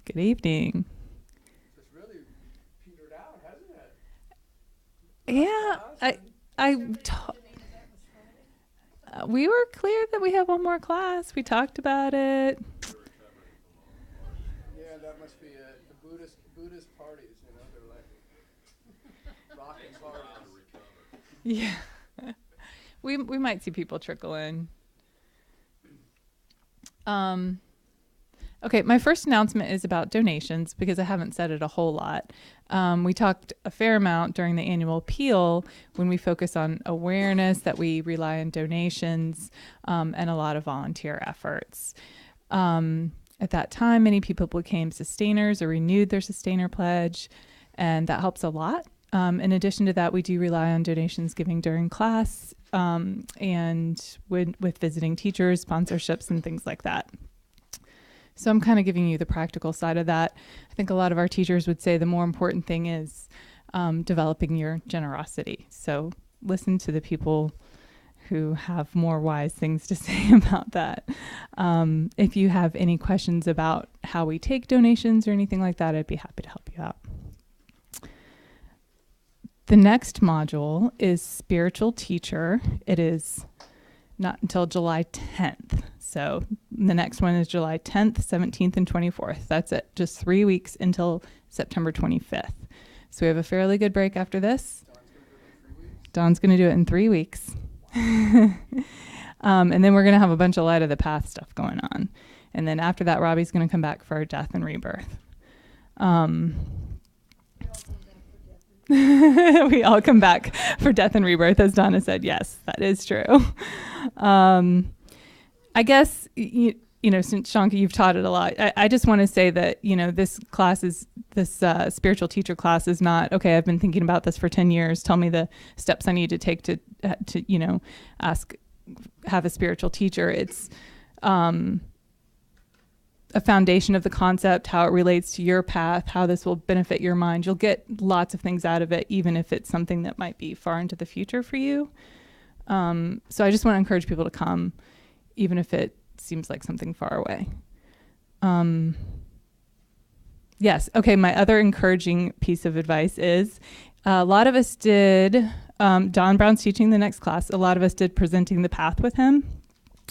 Good evening. It's really petered out, hasn't it? We were clear that we have one more class. We talked about it. Yeah, that must be it. The Buddhist parties, they're like rocking parties. Yeah. We might see people trickle in. Okay, my first announcement is about donations because I haven't said it a whole lot. We talked a fair amount during the annual appeal when we focus on awareness that we rely on donations and a lot of volunteer efforts. At that time, many people became sustainers or renewed their sustainer pledge, and that helps a lot. In addition to that, we do rely on donations giving during class and with visiting teachers, sponsorships, and things like that. So I'm kind of giving you the practical side of that. I think a lot of our teachers would say the more important thing is developing your generosity. So listen to the people who have more wise things to say about that. If you have any questions about how we take donations or anything like that, I'd be happy to help you out. The next module is Spiritual Teacher. It is not until July 10th. So the next one is July 10th, 17th, and 24th. That's it. Just 3 weeks until September 25th. So we have a fairly good break after this. Dawn's going to do it in 3 weeks. And then we're going to have a bunch of Light of the Path stuff going on. And then after that, Robbie's going to come back for Death and Rebirth. We all come back for Death and Rebirth, as Donna said. Yes, that is true. I guess, since Shanka, you've taught it a lot, I just want to say that, this spiritual teacher class is not, okay, I've been thinking about this for 10 years. Tell me the steps I need to take to have a spiritual teacher. It's a foundation of the concept, how it relates to your path, how this will benefit your mind. You'll get lots of things out of it, even if it's something that might be far into the future for you. So I just want to encourage people to come, even if it seems like something far away. Yes. Okay. My other encouraging piece of advice is a lot of us did, Don Brown's teaching the next class. A lot of us did Presenting the Path with him.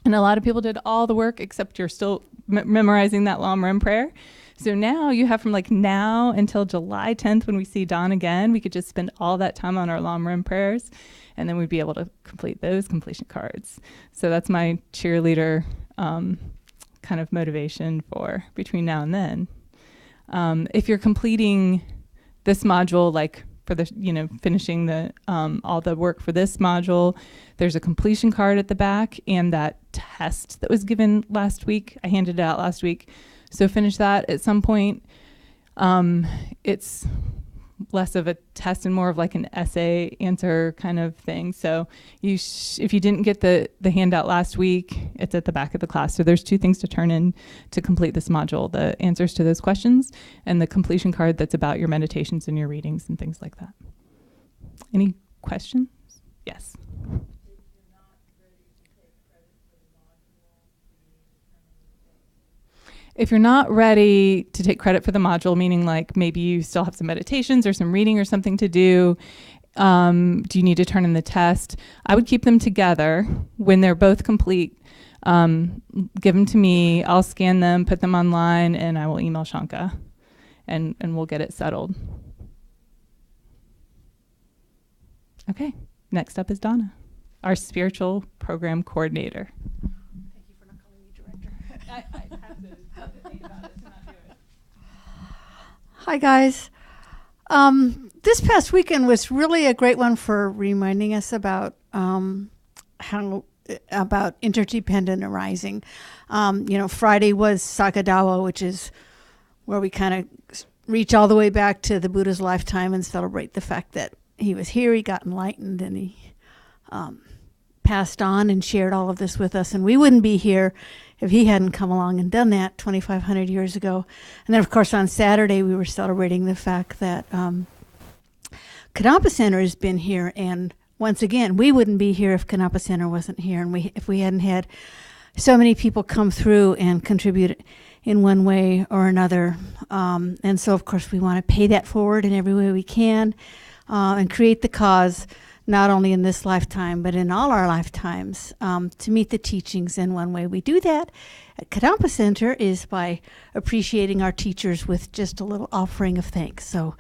And a lot of people did all the work, except you're still memorizing that Lam Rim prayer. So now you have from now until July 10th when we see Don again, we could just spend all that time on our Lam Rim prayers, and then we'd be able to complete those completion cards. So that's my cheerleader kind of motivation for between now and then. If you're completing this module, for the, finishing the all the work for this module, there's a completion card at the back and that test that was given last week. I handed it out last week. So finish that at some point. It's less of a test and more of like an essay answer kind of thing. So if you didn't get the handout last week, it's at the back of the class. So there's 2 things to turn in to complete this module: the answers to those questions and the completion card that's about your meditations and your readings and things like that. Any questions? Yes. If you're not ready to take credit for the module, meaning maybe you still have some meditations or some reading or something to do, do you need to turn in the test? I would keep them together. When they're both complete, give them to me. I'll scan them, put them online, and I will email Shanka, and we'll get it settled. Okay, next up is Donna, our spiritual program coordinator. Thank you for not calling me director. I have to think about it to not do it. Hi, guys. This past weekend was really a great one for reminding us about about interdependent arising. Friday was Sakadawa, which is where we kind of reach all the way back to the Buddha's lifetime and celebrate the fact that he was here, he got enlightened, and he passed on and shared all of this with us. And we wouldn't be here if he hadn't come along and done that 2,500 years ago. And then, of course, on Saturday, we were celebrating the fact that Kadampa Center has been here. And once again, we wouldn't be here if Kadampa Center wasn't here. And if we hadn't had so many people come through and contribute. in one way or another. And so, of course, we want to pay that forward in every way we can, and create the cause, not only in this lifetime, but in all our lifetimes, to meet the teachings. And one way we do that at Kadampa Center is by appreciating our teachers with just a little offering of thanks. So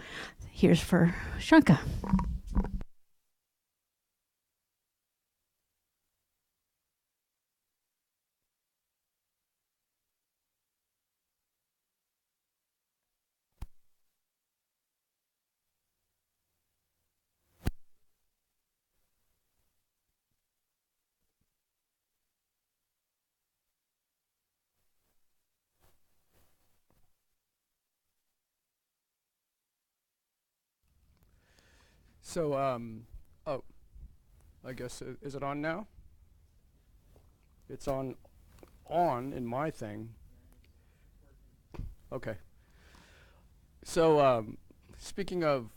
here's for Shanka. So, oh, I guess, is it on now? It's on in my thing. Okay. So, speaking of,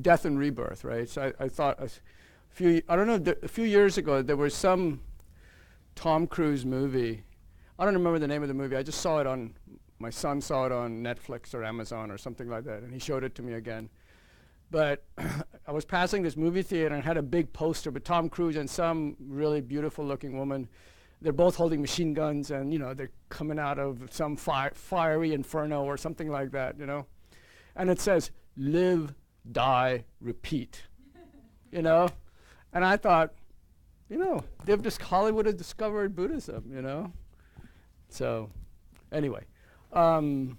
death and rebirth, right? So I thought a few years ago, there was some Tom Cruise movie. I don't remember the name of the movie. I just saw it my son saw it on Netflix or Amazon or something like that, and he showed it to me again. But I was passing this movie theater and had a big poster with Tom Cruise and some really beautiful looking woman. They're both holding machine guns, and they're coming out of some fiery inferno or something like that, And it says, "Live, die, repeat." And I thought, Hollywood has discovered Buddhism, So anyway, the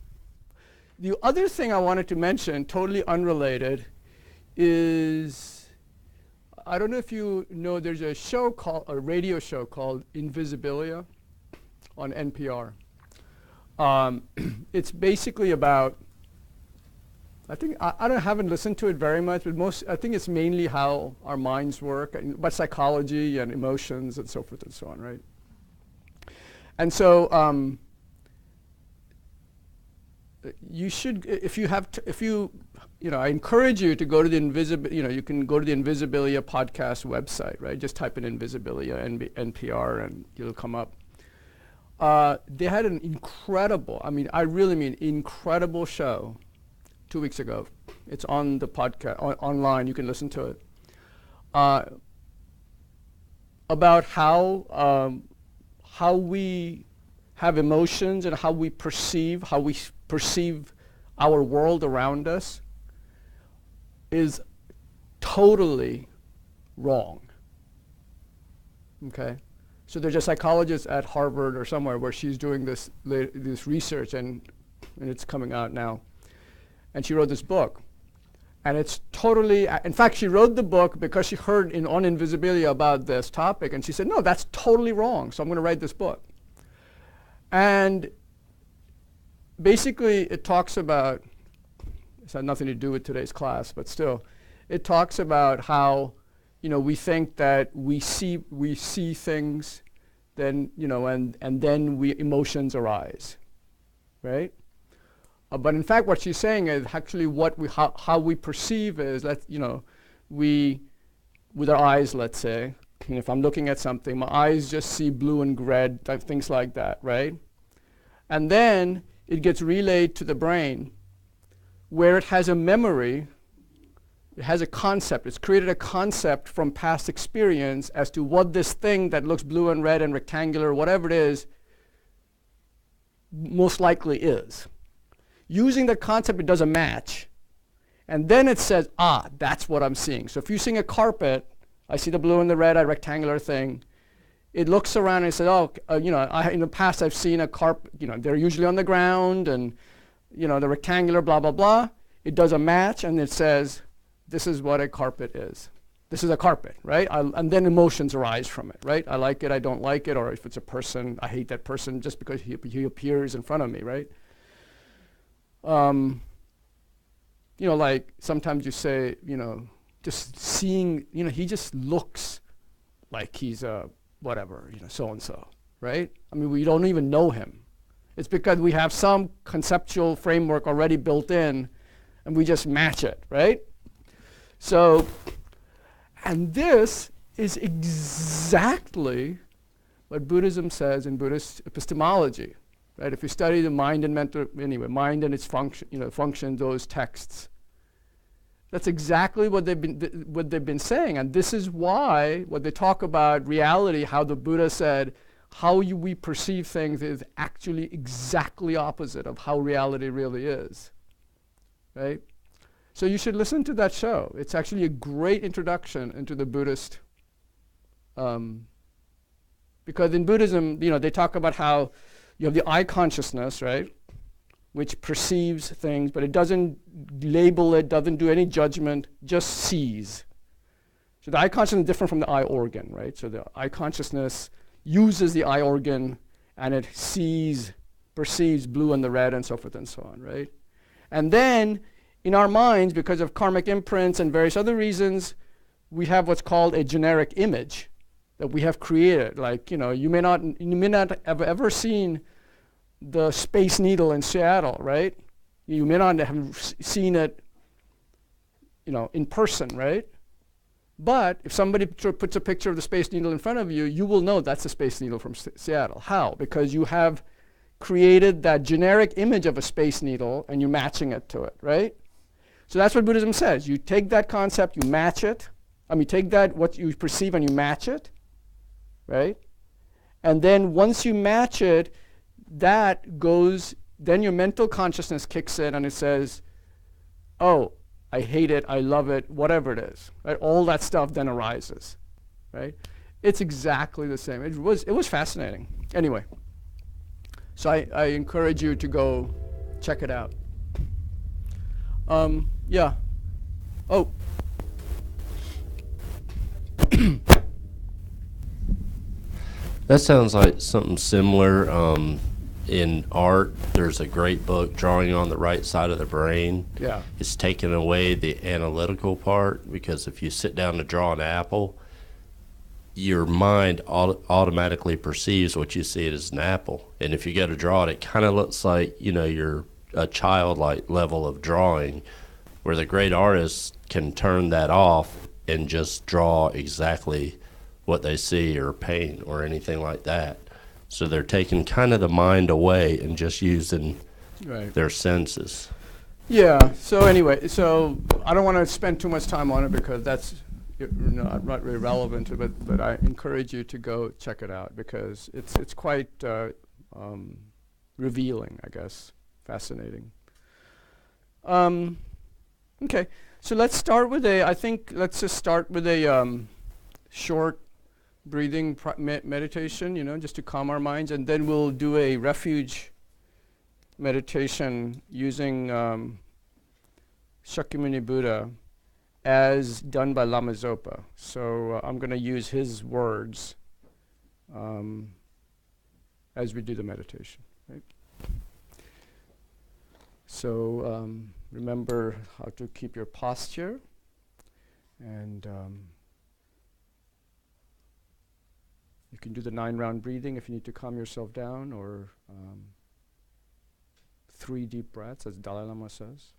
other thing I wanted to mention, totally unrelated, is, I don't know if you know, there's a radio show called Invisibilia on NPR. It's basically about, I haven't listened to it very much, but I think it's mainly how our minds work, but psychology and emotions and so forth and so on, right? And so, you should, I encourage you to go to the you can go to the Invisibilia podcast website, right? Just type in Invisibilia NPR and it'll come up. They had an incredible, I really mean incredible show 2 weeks ago. It's on the podcast, online, you can listen to it. About how we have emotions and how we perceive our world around us is totally wrong. Okay? So there's a psychologist at Harvard or somewhere where she's doing this research, and it's coming out now. And she wrote this book. And it's totally, in fact, she wrote the book because she heard on Invisibilia about this topic, and she said, no, that's totally wrong, so I'm going to write this book. And basically, it talks about, it's had nothing to do with today's class, but still, it talks about how, we think that we see things, then, and then emotions arise, right? But in fact, what she's saying is actually how we perceive is that, with our eyes, let's say, if I'm looking at something, my eyes just see blue and red, things like that, right? And then it gets relayed to the brain where it has a memory, it has a concept. It's created a concept from past experience as to what this thing that looks blue and red and rectangular, whatever it is, most likely is. Using the concept, it does a match. And then it says, that's what I'm seeing. So if you see a carpet, I see the blue and the red, a rectangular thing. It looks around and says, in the past I've seen a carpet, they're usually on the ground and, the rectangular, blah, blah, blah. It does a match and it says, this is what a carpet is. This is a carpet, right? And then emotions arise from it, right? I like it, I don't like it, or if it's a person, I hate that person just because he appears in front of me, right? Like sometimes you say, just seeing, he just looks like he's a whatever, so-and-so, right? We don't even know him. It's because we have some conceptual framework already built in and we just match it, right? So, and this is exactly what Buddhism says in Buddhist epistemology, right? If you study the mind and mental, anyway, mind and its function, function, those texts, that's exactly what they've been saying, and this is why what they talk about reality, how the Buddha said, how we perceive things is actually exactly opposite of how reality really is, right? So you should listen to that show. It's actually a great introduction into the Buddhist, because in Buddhism, they talk about how you have the I consciousness, right, which perceives things, but it doesn't label it, doesn't do any judgment, just sees. So the I consciousness is different from the I organ, right? So the I consciousness uses the eye organ and it perceives blue and the red and so forth and so on, right? And then in our minds, because of karmic imprints and various other reasons, we have what's called a generic image that we have created. Like, you may not have ever seen the Space Needle in Seattle, right? You may not have seen it, in person, right? But if somebody puts a picture of the Space Needle in front of you, you will know that's the Space Needle from Seattle. How? Because you have created that generic image of a Space Needle and you're matching it to it, right? So that's what Buddhism says. You take that concept, you match it. Take that, what you perceive, and you match it, right? And then once you match it, then your mental consciousness kicks in and it says, oh, I hate it, I love it, whatever it is, right? All that stuff then arises, right? It's exactly the same. It was fascinating. Anyway, so I encourage you to go check it out. Yeah. Oh. That sounds like something similar. In art, there's a great book, Drawing on the Right Side of the Brain. Yeah. It's taken away the analytical part, because if you sit down to draw an apple, your mind automatically perceives what you see it as an apple. And if you go to draw it, it kind of looks like, you're a childlike level of drawing, where the great artists can turn that off and just draw exactly what they see, or paint or anything like that. So they're taking kind of the mind away and just using their senses. Yeah. So anyway, I don't want to spend too much time on it because that's not really relevant. But I encourage you to go check it out because it's quite revealing, I guess, fascinating. Okay. So let's just start with a short breathing meditation, just to calm our minds, and then we'll do a refuge meditation using Shakyamuni Buddha as done by Lama Zopa. So I'm going to use his words as we do the meditation. Right? So remember how to keep your posture, and you can do the 9-round breathing if you need to calm yourself down, or 3 deep breaths, as Dalai Lama says.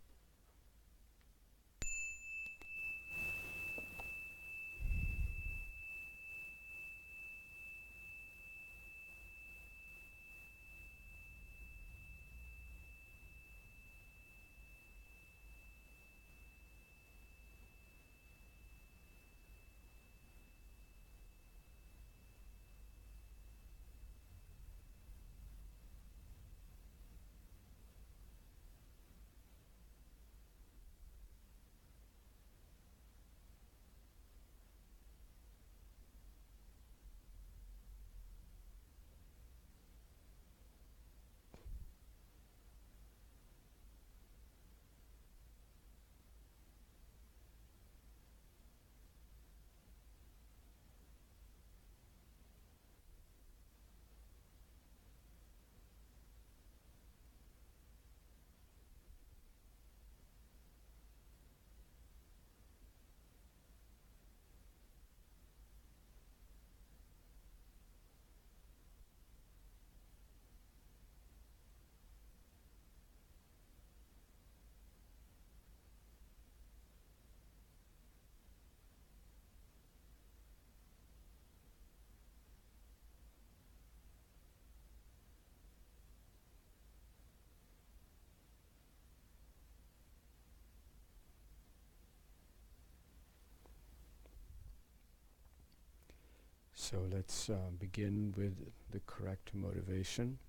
So let's begin with the correct motivation,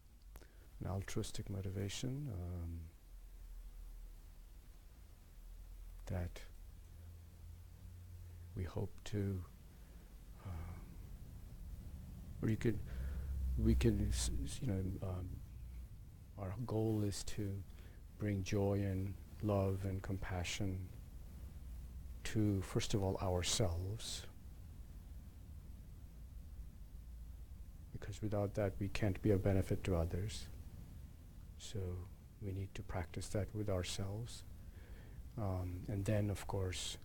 an altruistic motivation that we hope to, or our goal is to bring joy and love and compassion to, first of all, ourselves. Because without that, we can't be of benefit to others. So we need to practice that with ourselves. And then, of course,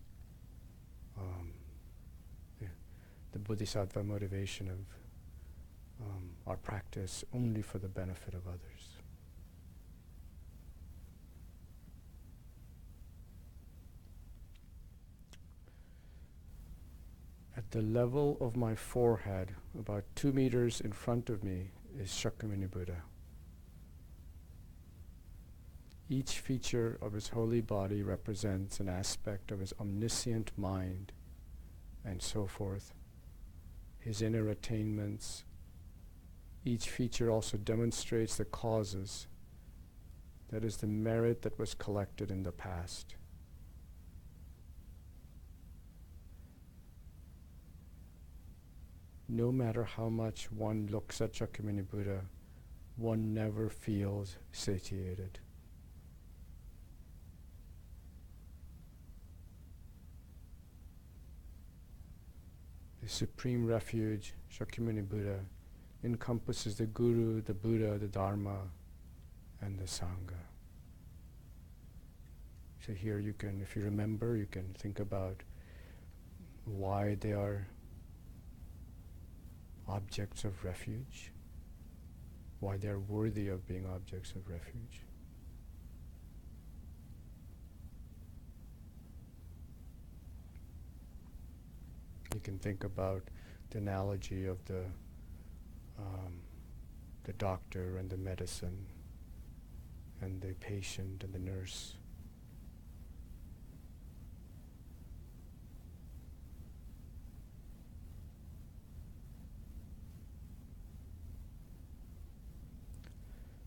the Bodhisattva motivation of our practice only for the benefit of others. At the level of my forehead, about 2 meters in front of me, is Shakyamuni Buddha. Each feature of his holy body represents an aspect of his omniscient mind, and so forth. His inner attainments. Each feature also demonstrates the causes, that is, the merit that was collected in the past. No matter how much one looks at Shakyamuni Buddha, one never feels satiated. The supreme refuge, Shakyamuni Buddha, encompasses the Guru, the Buddha, the Dharma, and the Sangha. So here you can, if you remember, you can think about why they are objects of refuge, why they are worthy of being objects of refuge. You can think about the analogy of the doctor and the medicine, and the patient and the nurse.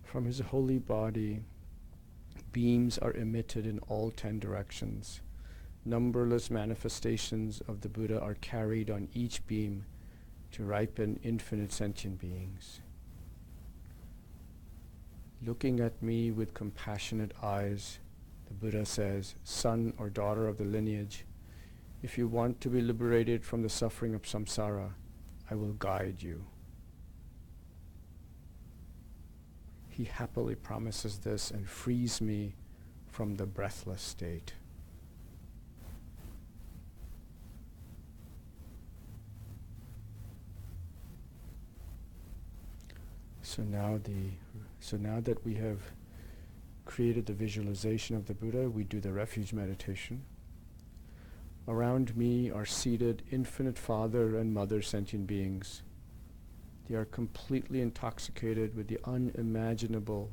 From his holy body, beams are emitted in all 10 directions. Numberless manifestations of the Buddha are carried on each beam to ripen infinite sentient beings. Looking at me with compassionate eyes, the Buddha says, "Son or daughter of the lineage, if you want to be liberated from the suffering of samsara, I will guide you." He happily promises this and frees me from the breathless state. So now that we have created the visualization of the Buddha, we do the refuge meditation. Around me are seated infinite Father and Mother sentient beings. They are completely intoxicated with the unimaginable,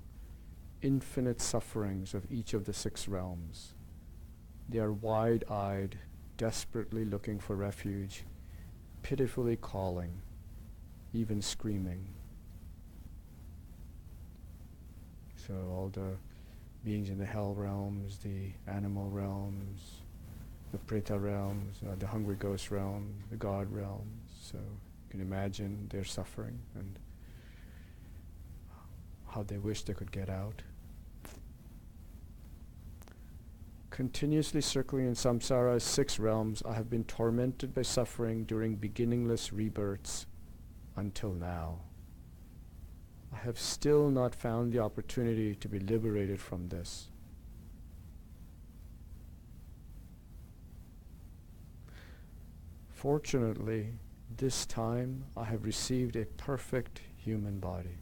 infinite sufferings of each of the 6 realms. They are wide-eyed, desperately looking for refuge, pitifully calling, even screaming. So all the beings in the hell realms, the animal realms, the Preta realms, the hungry ghost realm, the God realms. So you can imagine their suffering and how they wish they could get out. Continuously circling in samsara's 6 realms, I have been tormented by suffering during beginningless rebirths until now. I have still not found the opportunity to be liberated from this. Fortunately, this time I have received a perfect human body.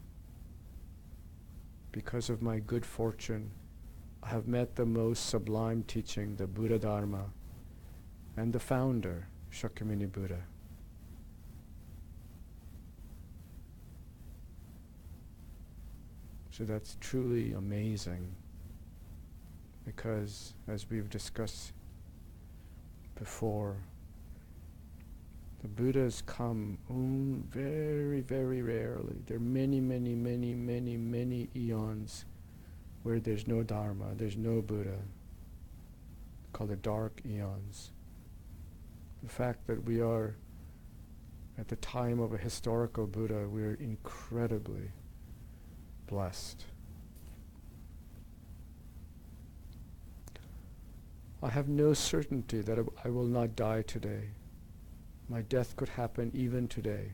Because of my good fortune, I have met the most sublime teaching, the Buddha Dharma, and the founder, Shakyamuni Buddha. So that's truly amazing, because as we've discussed before, The Buddhas come very, very rarely. There are many, many, many, many, many eons where there's no Dharma, there's no Buddha, called the dark eons. The fact that we are at the time of a historical Buddha, we are incredibly blessed. I have no certainty that I will not die today. My death could happen even today.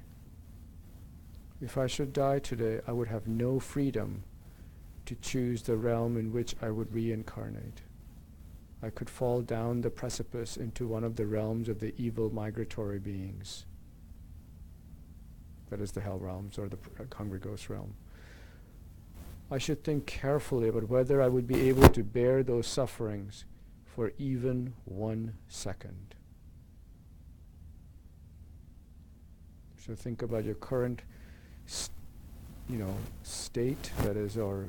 If I should die today, I would have no freedom to choose the realm in which I would reincarnate. I could fall down the precipice into one of the realms of the evil migratory beings. That is the hell realms or the hungry ghost realm. I should think carefully about whether I would be able to bear those sufferings for even 1 second. So think about your current state, that is, or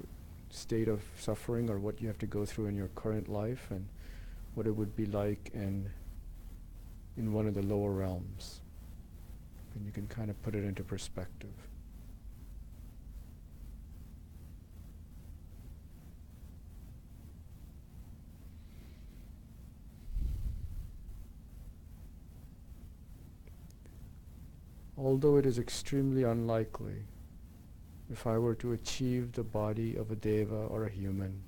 state of suffering, or what you have to go through in your current life, and what it would be like in one of the lower realms. And you can kind of put it into perspective. Although it is extremely unlikely, if I were to achieve the body of a deva or a human,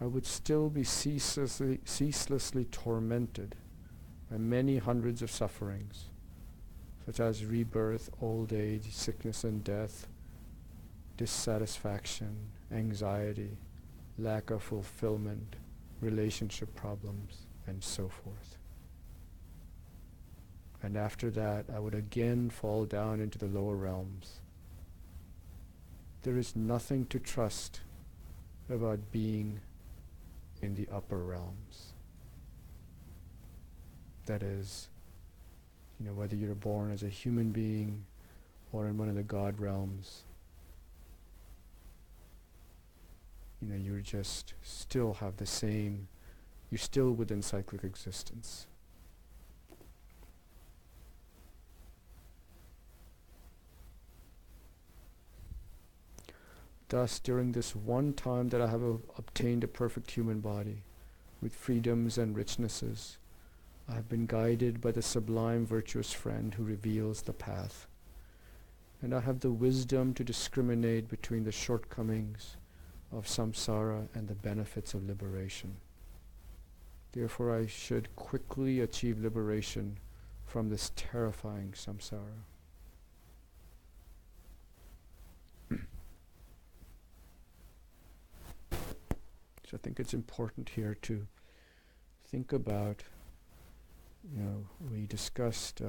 I would still be ceaselessly tormented by many hundreds of sufferings, such as rebirth, old age, sickness and death, dissatisfaction, anxiety, lack of fulfillment, relationship problems, and so forth. And after that, I would again fall down into the lower realms. There is nothing to trust about being in the upper realms. That is, whether you're born as a human being or in one of the God realms, you're just still have the same, you're still within cyclic existence. Thus, during this one time that I have obtained a perfect human body, with freedoms and richnesses, I have been guided by the sublime virtuous friend who reveals the path. And I have the wisdom to discriminate between the shortcomings of samsara and the benefits of liberation. Therefore, I should quickly achieve liberation from this terrifying samsara. So I think it's important here to think about, we discussed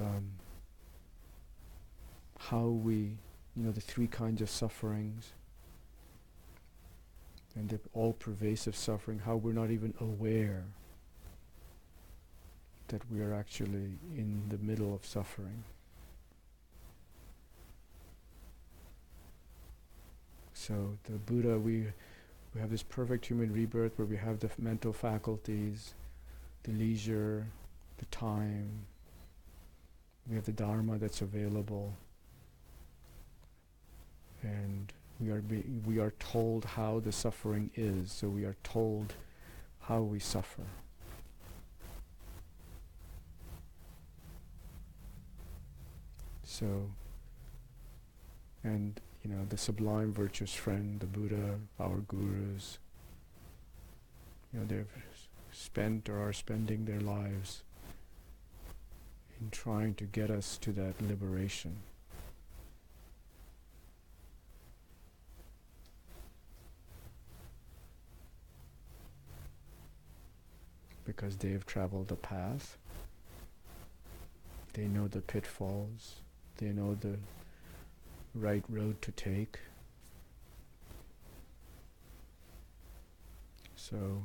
how we, the 3 kinds of sufferings and the all-pervasive suffering, how we're not even aware that we are actually in the middle of suffering. So the Buddha, we have this perfect human rebirth where we have the mental faculties, the leisure, the time. We have the Dharma that's available. And we are told how the suffering is, so we are told how we suffer. So, and the sublime virtuous friend, the Buddha, our gurus, they've spent or are spending their lives in trying to get us to that liberation. Because they have traveled the path, they know the pitfalls, they know the right road to take. So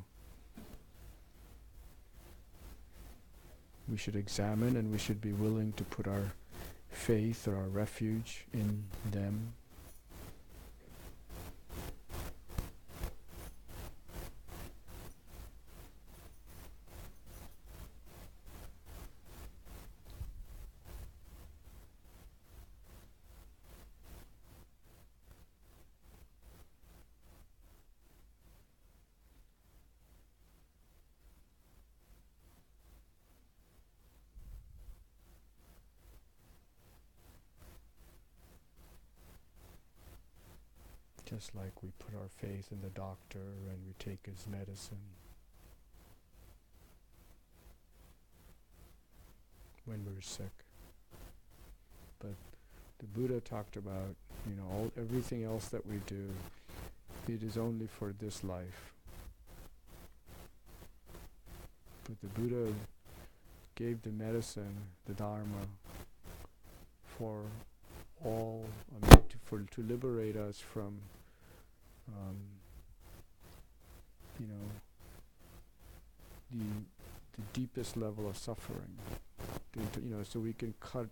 we should examine, and we should be willing to put our faith or our refuge in them. Just like we put our faith in the doctor and we take his medicine when we're sick. But the Buddha talked about, everything else that we do, it is only for this life. But the Buddha gave the medicine, the Dharma, for all, to liberate us from, the deepest level of suffering. So we can cut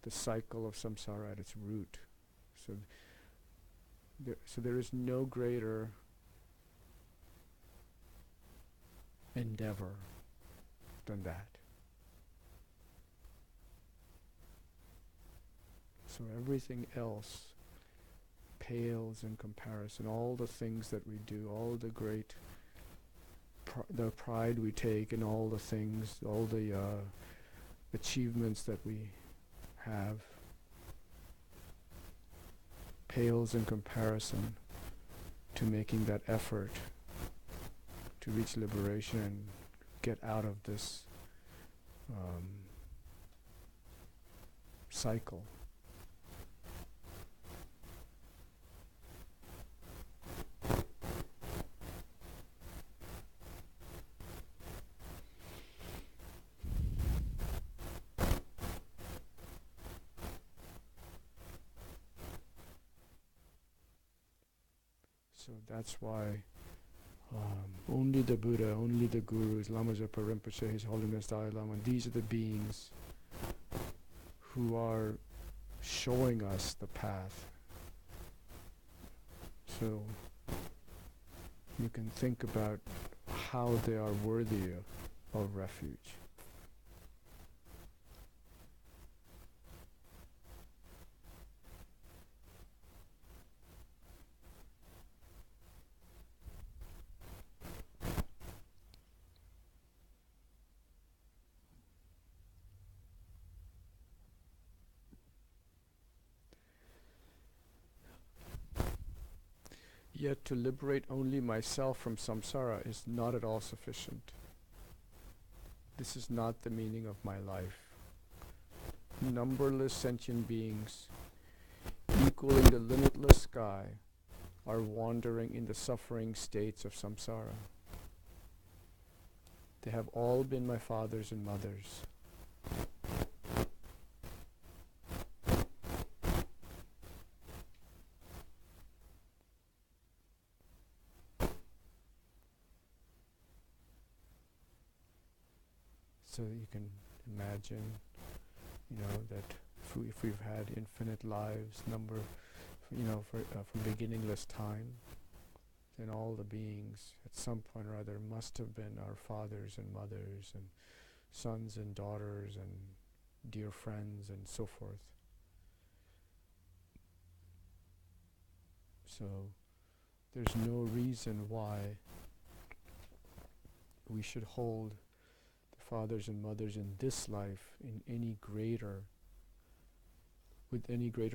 the cycle of samsara at its root. So there is no greater endeavor than that. So everything else pales in comparison. All the things that we do, all the great the pride we take in all the things, all the achievements that we have, pales in comparison to making that effort to reach liberation and get out of this cycle. So that's why only the Buddha, only the Gurus, Lama Zopa Rinpoche, His Holiness Dalai Lama, these are the beings who are showing us the path. So you can think about how they are worthy of refuge. Yet to liberate only myself from samsara is not at all sufficient. This is not the meaning of my life. Numberless sentient beings, equaling the limitless sky, are wandering in the suffering states of samsara. They have all been my fathers and mothers. So you can imagine, that if we've had infinite lives, from beginningless time, then all the beings at some point or other must have been our fathers and mothers and sons and daughters and dear friends and so forth. So there's no reason why we should hold fathers and mothers in this life with any greater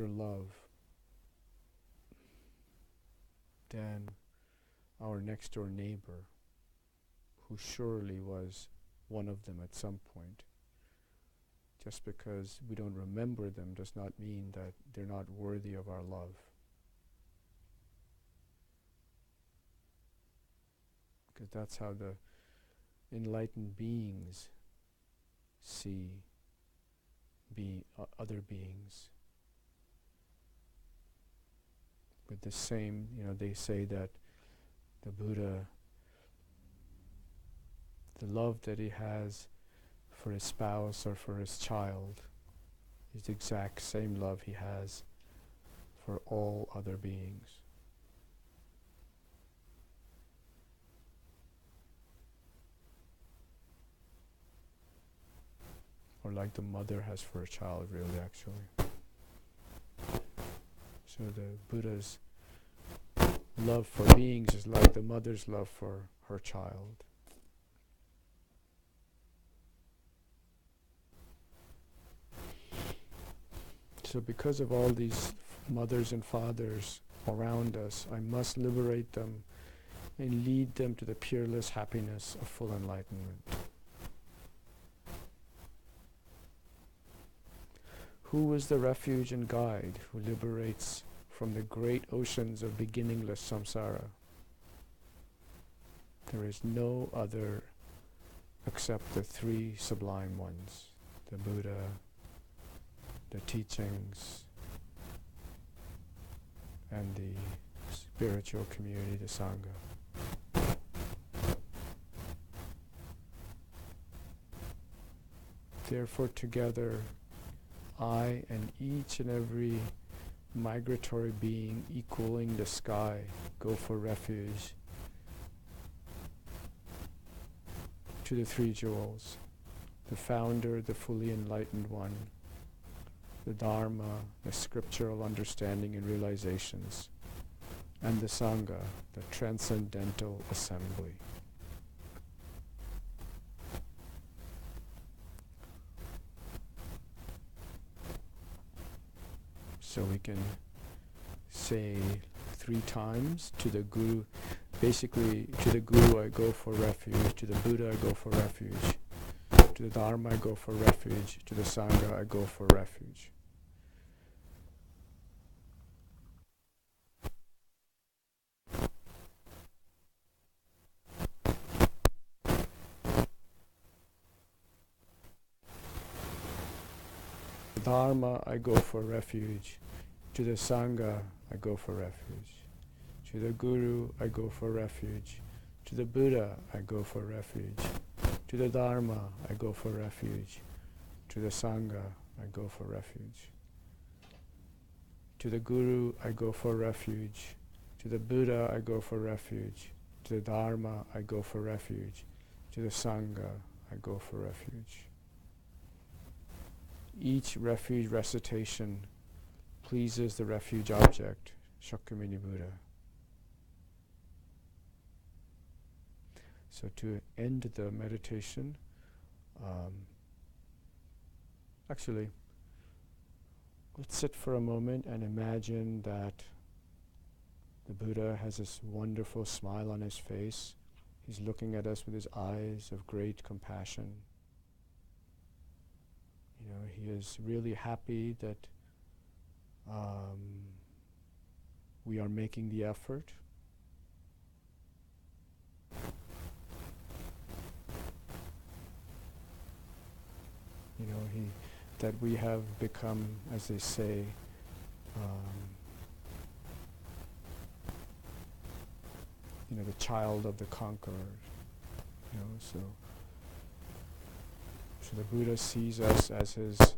love than our next door neighbor, who surely was one of them at some point. Just because we don't remember them does not mean that they're not worthy of our love. Because that's how the enlightened beings see other beings. With the same, they say that the Buddha, the love that he has for his spouse or for his child is the exact same love he has for all other beings. Or like the mother has for a child, really, actually. So the Buddha's love for beings is like the mother's love for her child. So because of all these mothers and fathers around us. I must liberate them and lead them to the peerless happiness of full enlightenment. Who is the refuge and guide who liberates from the great oceans of beginningless samsara? There is no other except the three sublime ones, the Buddha, the teachings, and the spiritual community, the Sangha. Therefore, together, I and each and every migratory being equaling the sky go for refuge to the three jewels, the founder, the fully enlightened one, the Dharma, the scriptural understanding and realizations, and the Sangha, the transcendental assembly. So we can say 3 times to the Guru. Basically, to the Guru I go for refuge, to the Buddha I go for refuge, to the Dharma I go for refuge, to the Sangha I go for refuge. To the Dharma I go for refuge, to the Sangha I go for refuge. To the Guru, I go for refuge. To the Buddha, I go for refuge. To the Dharma, I go for refuge. To the Sangha, I go for refuge. To the Guru, I go for refuge. To the Buddha, I go for refuge. To the Dharma, I go for refuge. To the Sangha, I go for refuge. Each refuge recitation pleases the refuge object, Shakyamuni Buddha. So to end the meditation, actually, let's sit for a moment and imagine that the Buddha has this wonderful smile on his face. He's looking at us with his eyes of great compassion. You know, he is really happy that we are making the effort. You know, that we have become, as they say, you know, the child of the conqueror. You know, so the Buddha sees us as his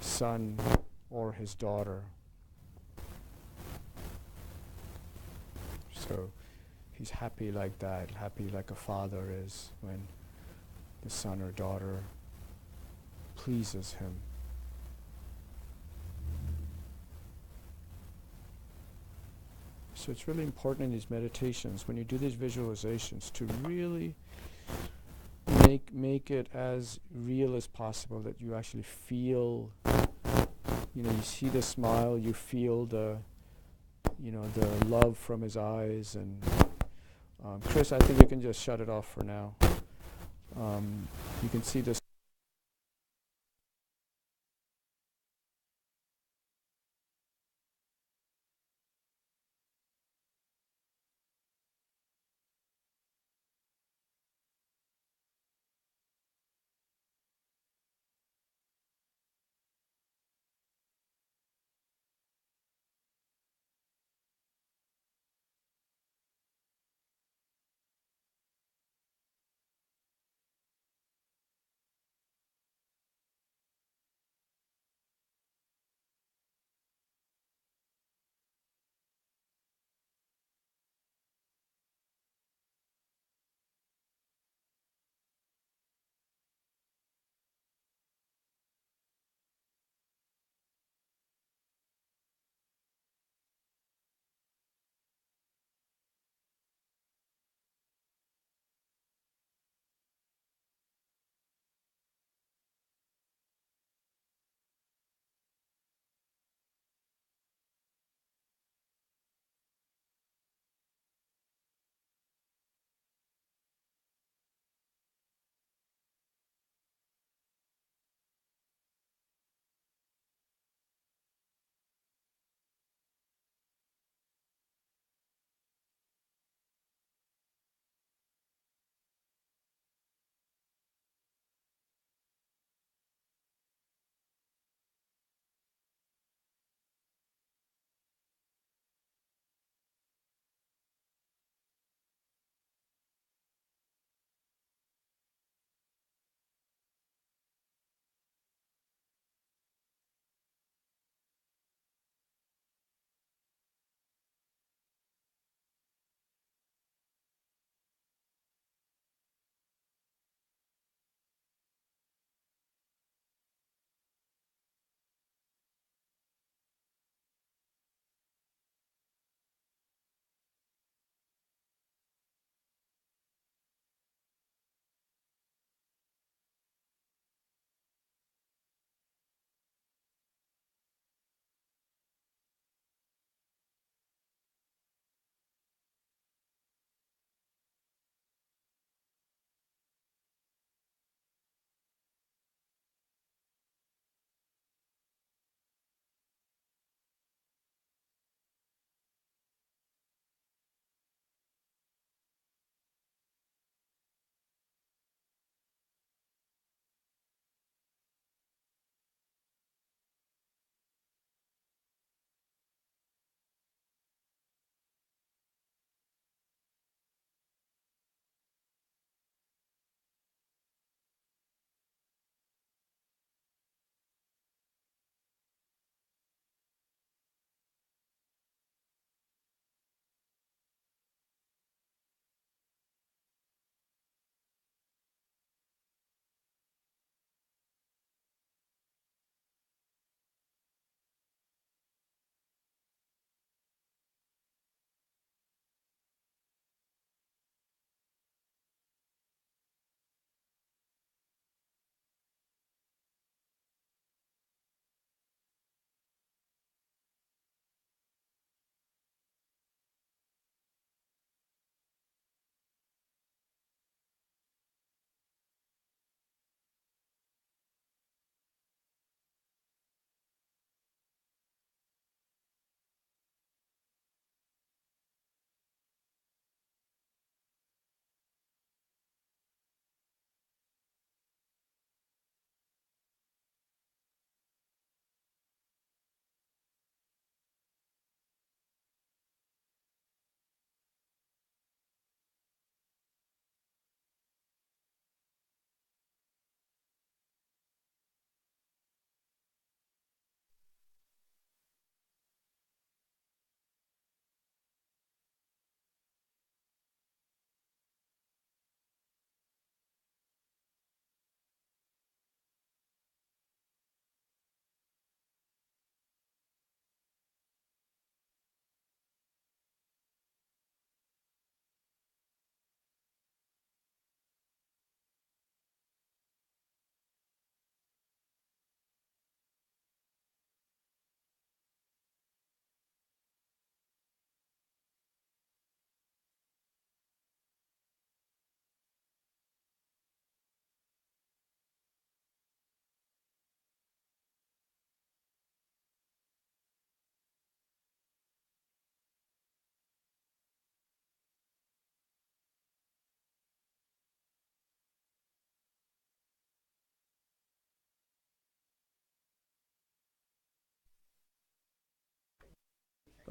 son or his daughter. So he's happy like that, happy like a father is when the son or daughter pleases him. So it's really important in these meditations, when you do these visualizations, to really make it as real as possible, that you actually feel, you know, you see the smile, you feel the, you know, the love from his eyes. And Chris, I think you can just shut it off for now. You can see this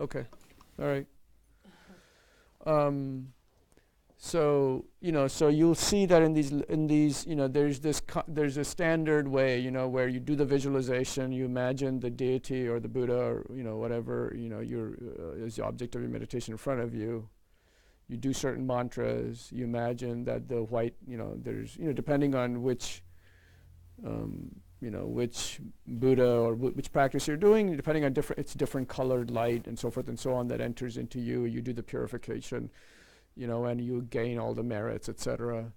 Okay. All right. So so you'll see that in these there's a standard way where you do the visualization, you imagine the deity or the Buddha or whatever is the object of your meditation in front of you. You do certain mantras. You imagine that the white there's depending on which which Buddha or which practice you're doing, depending on different colored light and so forth and so on that enters into you. You do the purification. And you gain all the merits, etc.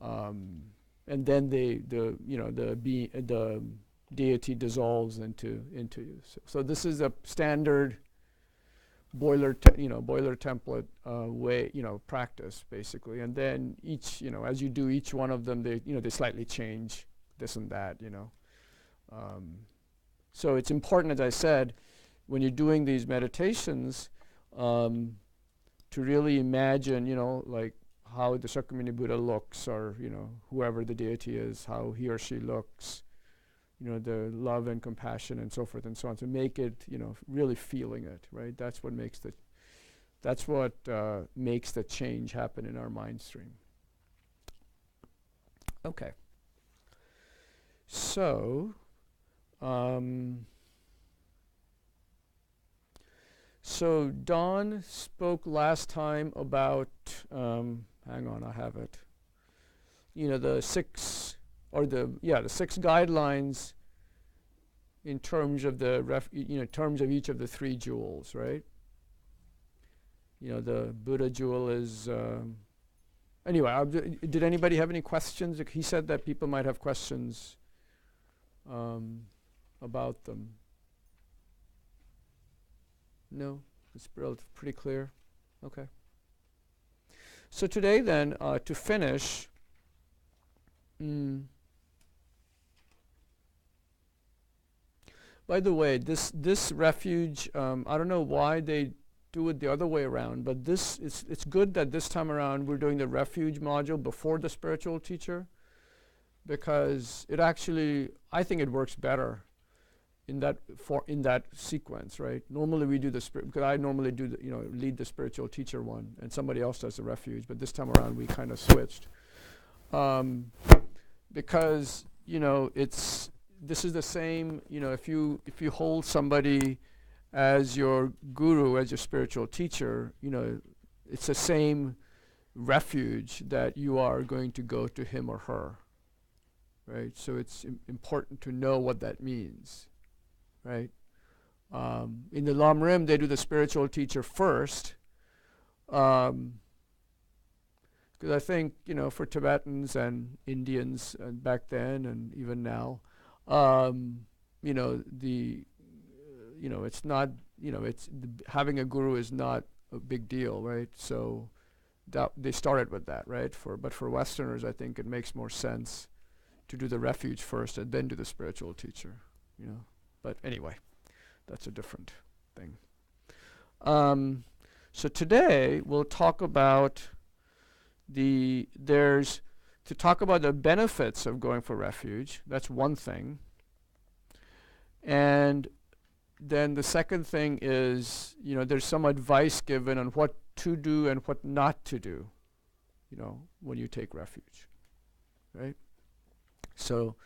And then the deity dissolves into you. So this is a standard boiler template way practice basically. And then each as you do each one of them, they slightly change this and that. So it's important, as I said, when you're doing these meditations. To really imagine, like how the Shakyamuni Buddha looks, or whoever the deity is, how he or she looks, the love and compassion and so forth and so on. To make it, really feeling it, right? That's what makes the change happen in our mind stream. Okay. So. So Don spoke last time about, hang on, I have it. The six guidelines in terms of terms of each of the three jewels, right? The Buddha jewel is. Anyway, did anybody have any questions? He said that people might have questions about them. No, it's pretty clear. Okay. So today then, to finish, by the way, this refuge, I don't know why they do it the other way around, but it's good that this time around we're doing the refuge module before the spiritual teacher, because it actually, I think it works better in that sequence, right? Normally we do because I normally do lead the spiritual teacher one, and somebody else does the refuge. But this time around we kind of switched, because this is the same. If you hold somebody as your guru, as your spiritual teacher, it's the same refuge that you are going to go to him or her, right? So it's important to know what that means. Right? In the Lam Rim, they do the spiritual teacher first, because I think for Tibetans and Indians back then and even now, it's not having a guru is not a big deal, right? So that they started with that, right? But for Westerners, I think it makes more sense to do the refuge first and then do the spiritual teacher, But anyway, that's a different thing. So today we'll talk about the benefits of going for refuge. That's one thing. And then the second thing is, there's some advice given on what to do and what not to do, when you take refuge, right? So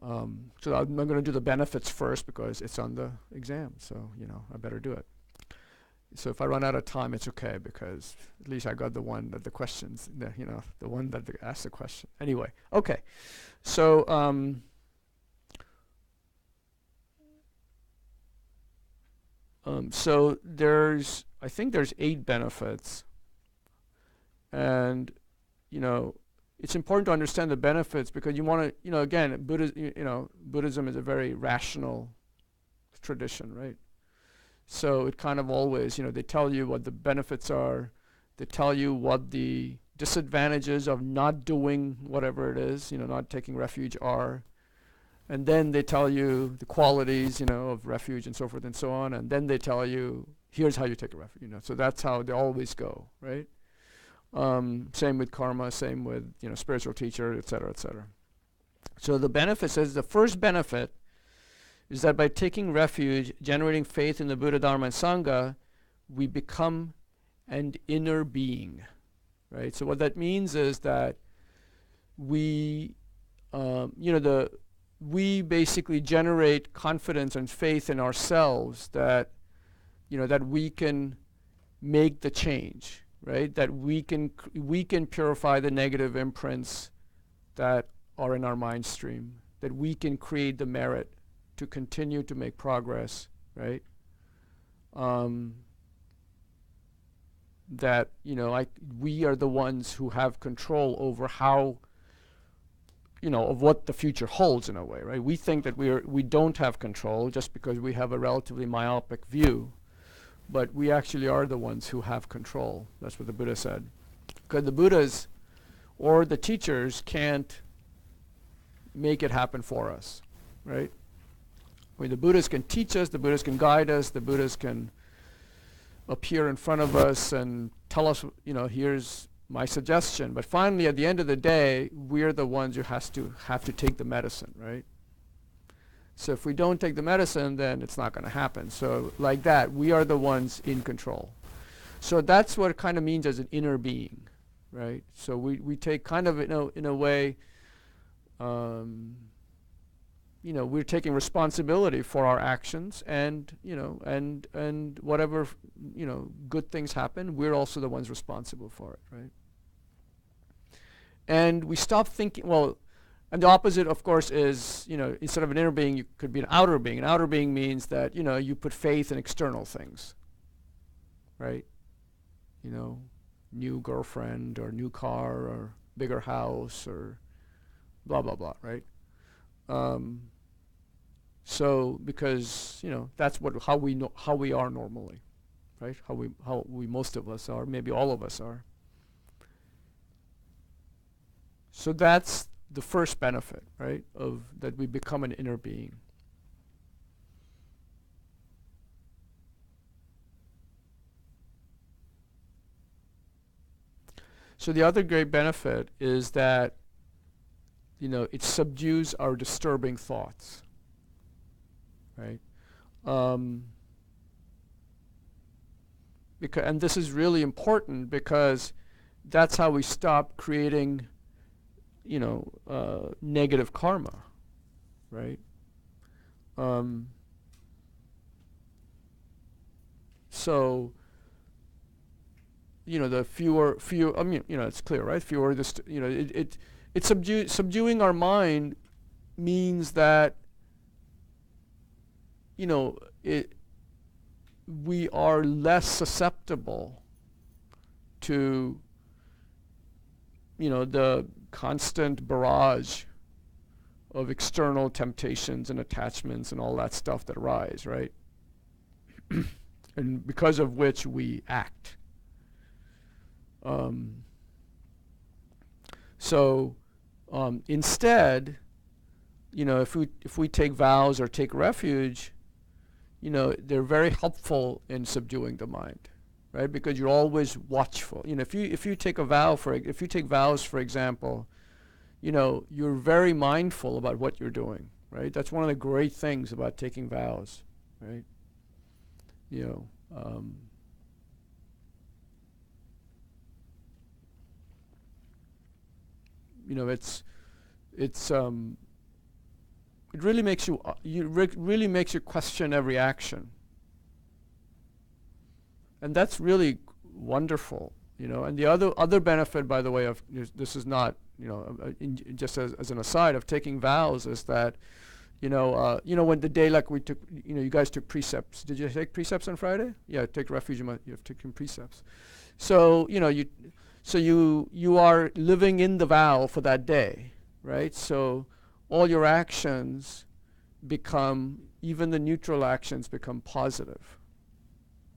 I'm going to do the benefits first because it's on the exam, so I better do it. So if I run out of time, it's okay, because at least I got the one that the questions, the one that asked the question. Anyway, okay. So I think there's 8 benefits, and it's important to understand the benefits, because you want to, again, Buddhism is a very rational tradition, right? So it kind of always, they tell you what the benefits are, they tell you what the disadvantages of not doing whatever it is, not taking refuge are, and then they tell you the qualities, of refuge and so forth and so on, and then they tell you, here's how you take a refuge, So that's how they always go, right? Same with karma, same with spiritual teacher, etc., etc. So the benefit says the first benefit is that by taking refuge, generating faith in the Buddha, Dharma, and Sangha, we become an inner being, right? So what that means is that we, we basically generate confidence and faith in ourselves that, that we can make the change, right? That we can purify the negative imprints that are in our mind stream, that we can create the merit to continue to make progress, right? That, we are the ones who have control over how, of what the future holds in a way, right? We think that we don't have control just because we have a relatively myopic view, but we actually are the ones who have control. That's what the Buddha said. Because the Buddhas or the teachers can't make it happen for us, right? The Buddhas can teach us, the Buddhas can guide us, the Buddhas can appear in front of us and tell us, here's my suggestion. But finally, at the end of the day, we're the ones who have to take the medicine, right? So if we don't take the medicine, then it's not going to happen. So like that, we are the ones in control. So that's what it kind of means as an inner being, right? So we take kind of, in a way, we're taking responsibility for our actions, and and whatever good things happen, we're also the ones responsible for it, right? And we stop thinking, and the opposite, of course, is, instead of an inner being, you could be an outer being. An outer being means that, you put faith in external things, right? New girlfriend or new car or bigger house or blah, blah, blah, right? So because, that's how we are normally, right? How we most of us are, maybe all of us are. So that's the first benefit, right, of that we become an inner being. So the other great benefit is that, it subdues our disturbing thoughts, right? And this is really important because that's how we stop creating negative karma, right? So, the fewer, it's clear, right? Fewer, it's subduing our mind means that, we are less susceptible to, the constant barrage of external temptations and attachments and all that stuff that arise, right? And because of which we act. Instead, if we take vows or take refuge, they're very helpful in subduing the mind, right? Because you're always watchful. If you take vows, for example, you're very mindful about what you're doing, right? That's one of the great things about taking vows, right? It really makes you really makes you question every action, and that's really wonderful, And the other benefit, by the way, of this is not, just as an aside, of taking vows is that, when the day like we took, you guys took precepts. Did you take precepts on Friday? Yeah, take refuge. You have taken precepts. So you are living in the vow for that day, right? So all your actions become, even the neutral actions become positive,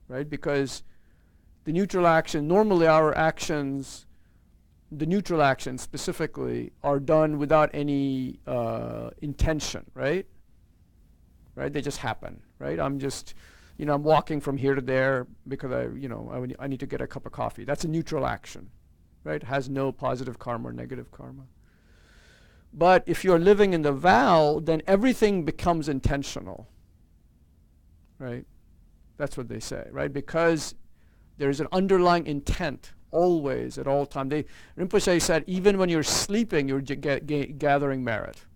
right? Because the neutral action, normally our actions, the neutral actions specifically, are done without any intention, right? Right? They just happen, right? I'm just, I'm walking from here to there because I need to get a cup of coffee. That's a neutral action, right? It has no positive karma or negative karma. But if you're living in the vow, then everything becomes intentional, right? That's what they say, right? Because there's an underlying intent always, at all time. Rinpoche said, even when you're sleeping, you're gathering merit.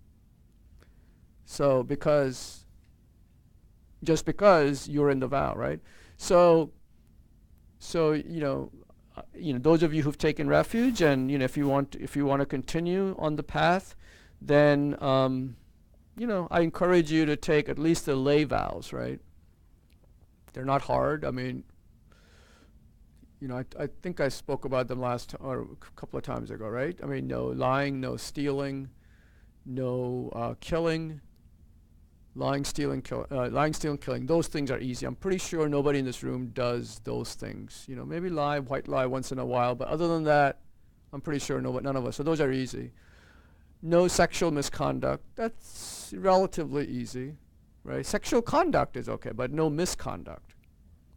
So just because you're in the vow, right? So those of you who've taken refuge, and if you want to continue on the path, then I encourage you to take at least the lay vows, right? They're not hard. I mean, I think I spoke about them or a couple of times ago, right? I mean, no lying, no stealing, no killing. Lying, stealing, killing. Those things are easy. I'm pretty sure nobody in this room does those things. Maybe white lie once in a while, but other than that, I'm pretty sure none of us. So those are easy. No sexual misconduct. That's relatively easy, right? Sexual conduct is okay, but no misconduct,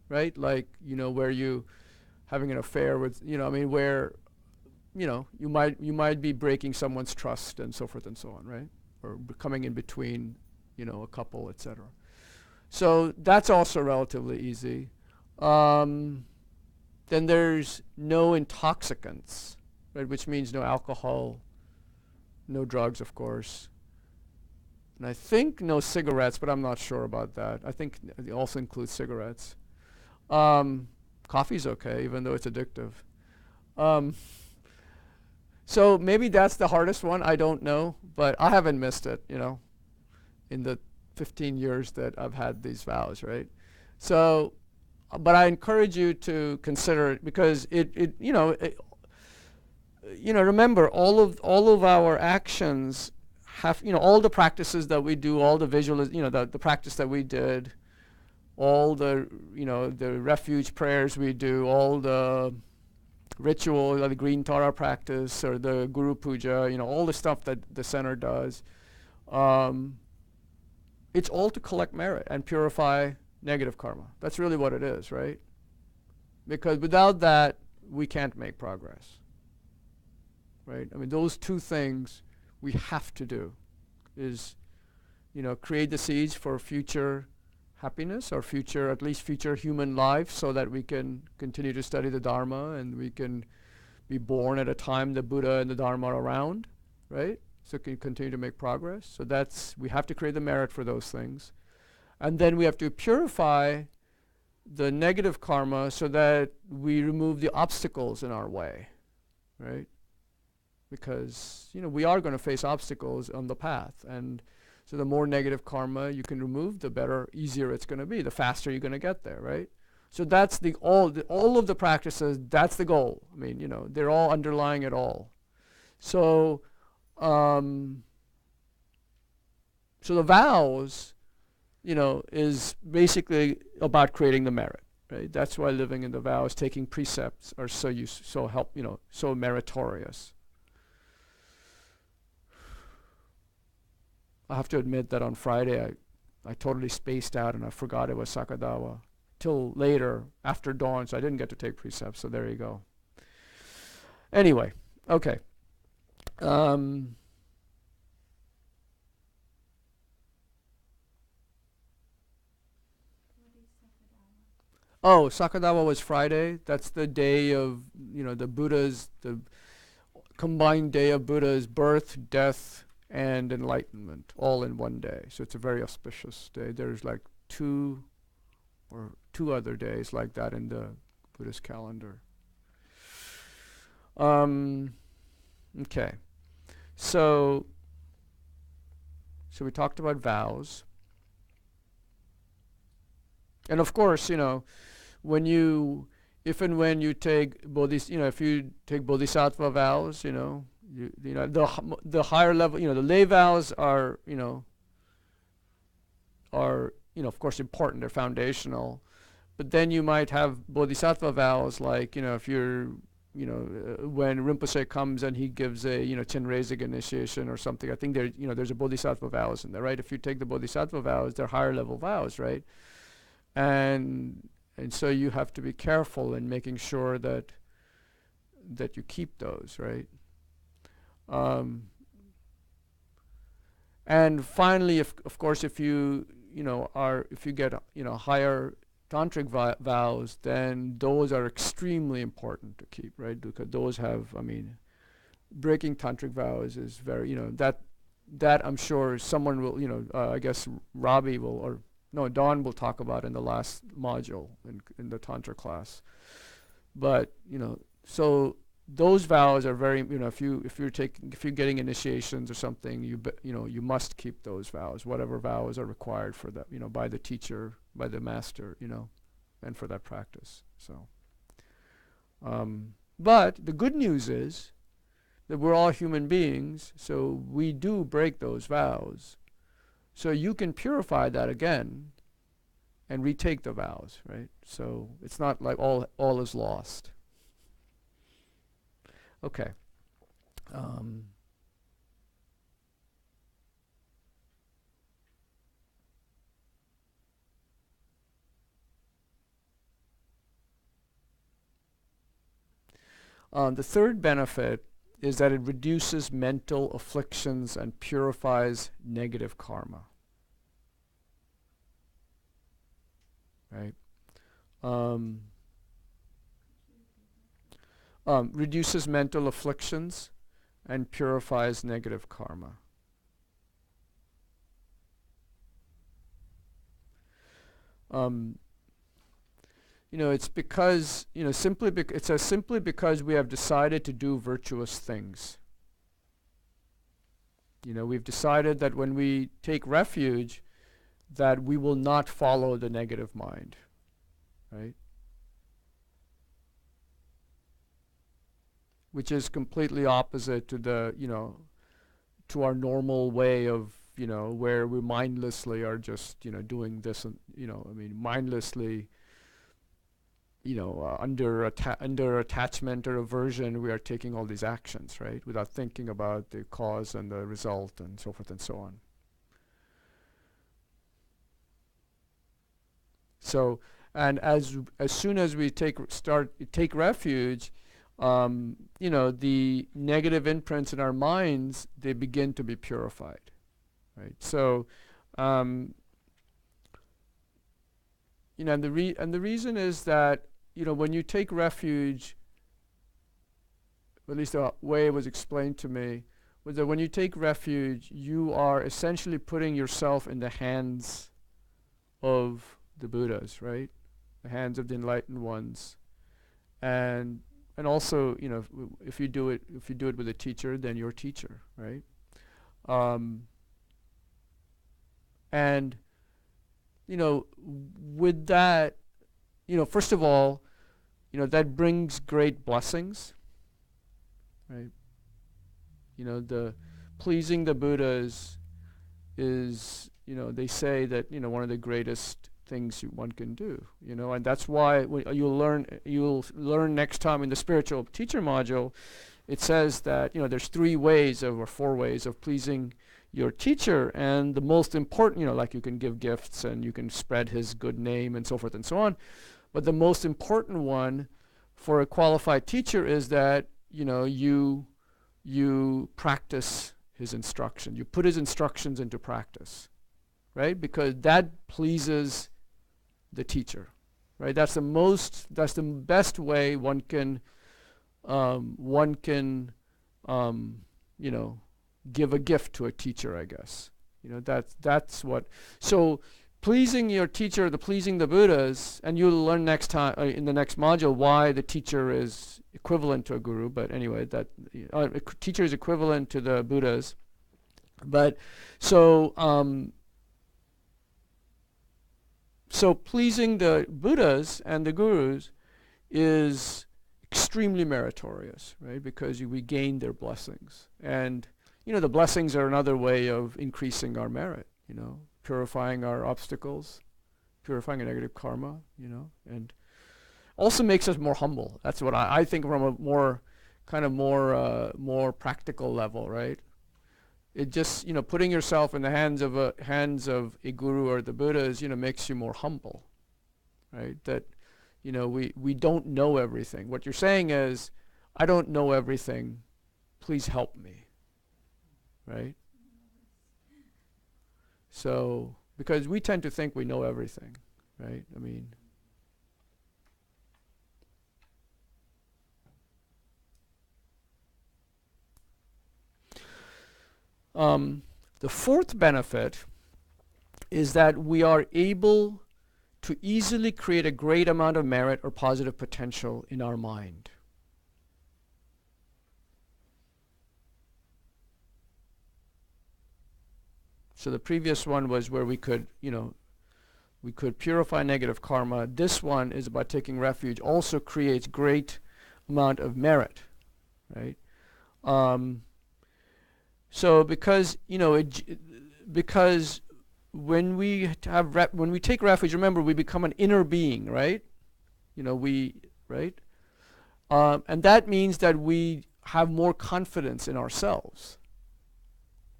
right? Like, where you having an affair with, where, you might be breaking someone's trust and so forth and so on, right? Or coming in between, a couple, etc. So that's also relatively easy. Then there's no intoxicants, right? Which means no alcohol, no drugs, of course. And I think no cigarettes, but I'm not sure about that. I think it also includes cigarettes. Coffee's okay, even though it's addictive. So maybe that's the hardest one. I don't know, but I haven't missed it, in the 15 years that I've had these vows, right? So, but I encourage you to consider it, because remember, all of our actions have, all the practices that we do, all the the practice that we did, all the, the refuge prayers we do, all the ritual, the green Tara practice or the Guru Puja, all the stuff that the center does, it's all to collect merit and purify negative karma. That's really what it is, right? Because without that, we can't make progress, right? I mean, those two things we have to do is, create the seeds for future happiness, or at least future human life, so that we can continue to study the Dharma and we can be born at a time the Buddha and the Dharma are around, right? So can continue to make progress. So we have to create the merit for those things. And then we have to purify the negative karma so that we remove the obstacles in our way, right? Because, we are going to face obstacles on the path. And so the more negative karma you can remove, the better, easier it's going to be, the faster you're going to get there, right? So that's all of the practices, that's the goal. I mean, they're all underlying it all. So, so the vows, is basically about creating the merit, right? That's why living in the vows, taking precepts are so meritorious. I have to admit that on Friday I totally spaced out and I forgot it was Sakadawa till later after dawn, so I didn't get to take precepts. So there you go. Anyway, okay. Sakadawa was Friday. That's the day of, the combined day of Buddha's birth, death, and enlightenment, all in one day. So it's a very auspicious day. There's like two other days like that in the Buddhist calendar. Okay. So we talked about vows. And of course, if and when you take if you take bodhisattva vows, the higher level, the lay vows are of course important, they're foundational. But then you might have bodhisattva vows, like, if you're, when Rinpoche comes and he gives a, Chenrezig initiation or something, I think there's a bodhisattva vows in there, right? If you take the bodhisattva vows, they're higher level vows, right? And so you have to be careful in making sure that you keep those, right? And finally, of course, if you get higher tantric vows, then those are extremely important to keep, right? Because those have, breaking tantric vows is very, that I'm sure someone will, I guess Robbie will, or no, Dawn will talk about in the last module in the tantra class. But so those vows are very, if you're getting initiations or something, you must keep those vows, whatever vows are required for that, by the teacher, by the master, and for that practice. So, but the good news is that we're all human beings, so we do break those vows. So you can purify that again and retake the vows, right? So it's not like all is lost. Okay. The third benefit is that it reduces mental afflictions and purifies negative karma. Right? Reduces mental afflictions and purifies negative karma. It's because, simply because we have decided to do virtuous things. We've decided that when we take refuge, that we will not follow the negative mind, right? Which is completely opposite to to our normal way of, where we mindlessly are just, doing this and, mindlessly, under attachment or aversion, we are taking all these actions, right? Without thinking about the cause and the result and so forth and so on. So, and as soon as we take refuge, the negative imprints in our minds, they begin to be purified, right? So, and the reason is that, when you take refuge, at least the way it was explained to me, was that when you take refuge, you are essentially putting yourself in the hands of the Buddhas, right? The hands of the enlightened ones, and also, if you do it with a teacher, then your teacher, right? And with that, first of all, that brings great blessings, right? The pleasing the Buddhas is, they say that, one of the greatest things one can do, and that's why you'll learn next time in the spiritual teacher module, it says that, there's 3 ways or 4 ways of pleasing your teacher, and the most important, like you can give gifts and you can spread his good name and so forth and so on, but the most important one for a qualified teacher is that, you practice his instruction, you put his instructions into practice, right? Because that pleases the teacher, right? That's the best way one can give a gift to a teacher, I guess. That's what. So pleasing your teacher, pleasing the Buddhas, and you'll learn next time in the next module why the teacher is equivalent to a guru. But anyway, that a teacher is equivalent to the Buddhas. But so pleasing the Buddhas and the gurus is extremely meritorious, right? Because we gain their blessings, and the blessings are another way of increasing our merit, purifying our obstacles, purifying a negative karma, and also makes us more humble. That's what I think from a more practical level, right? It just, putting yourself in the hands of a guru or the Buddhas, makes you more humble, right? That, we don't know everything. What you're saying is, I don't know everything. Please help me, right? So, because we tend to think we know everything, right? I mean, the fourth benefit is that we are able to easily create a great amount of merit or positive potential in our mind. So the previous one was where we could, we could purify negative karma. This one is about taking refuge, also creates great amount of merit, right? So because, because when we take refuge, remember, we become an inner being, right? Right? And that means that we have more confidence in ourselves,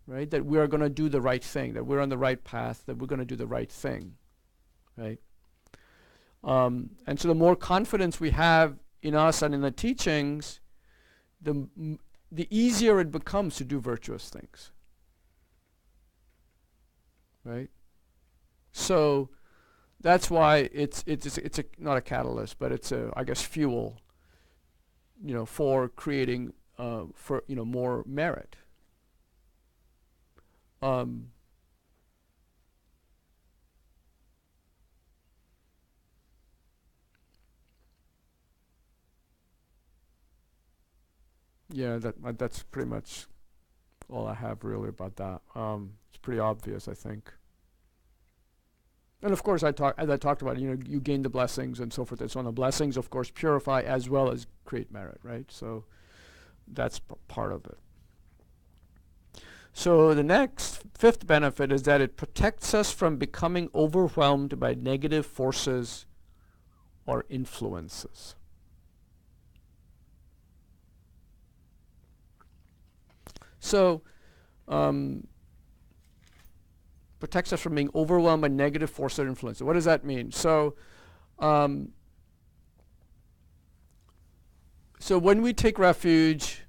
right? That we are going to do the right thing, that we're on the right path, that we're going to do the right thing, right? And so the more confidence we have in us and in the teachings, the easier it becomes to do virtuous things, right? So that's why it's not a catalyst, but it's a, I guess, fuel, for creating more merit. Yeah, that's pretty much all I have really about that. It's pretty obvious, I think. And of course, as I talked about, you gain the blessings and so forth and so on. The blessings, of course, purify as well as create merit, right? So that's part of it. So the next, fifth benefit is that it protects us from becoming overwhelmed by negative forces or influences. So, protects us from being overwhelmed by negative forces or influences. What does that mean? So, so when we take refuge,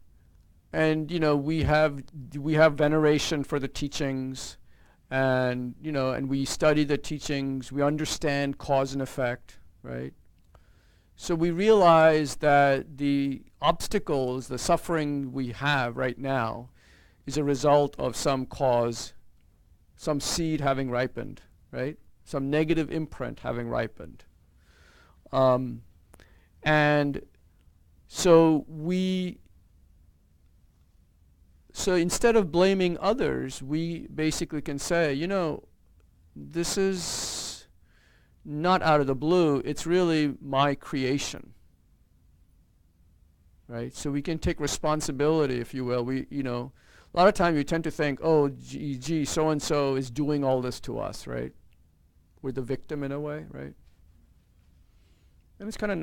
and we have veneration for the teachings, and and we study the teachings, we understand cause and effect, right? So we realize that the obstacles, the suffering we have right now, is a result of some cause, some seed having ripened, right? Some negative imprint having ripened. And so instead of blaming others, we basically can say, this is not out of the blue, it's really my creation, right? So we can take responsibility, if you will. A lot of times you tend to think, oh, gee, so-and-so is doing all this to us, right? We're the victim in a way, right? And it's kind of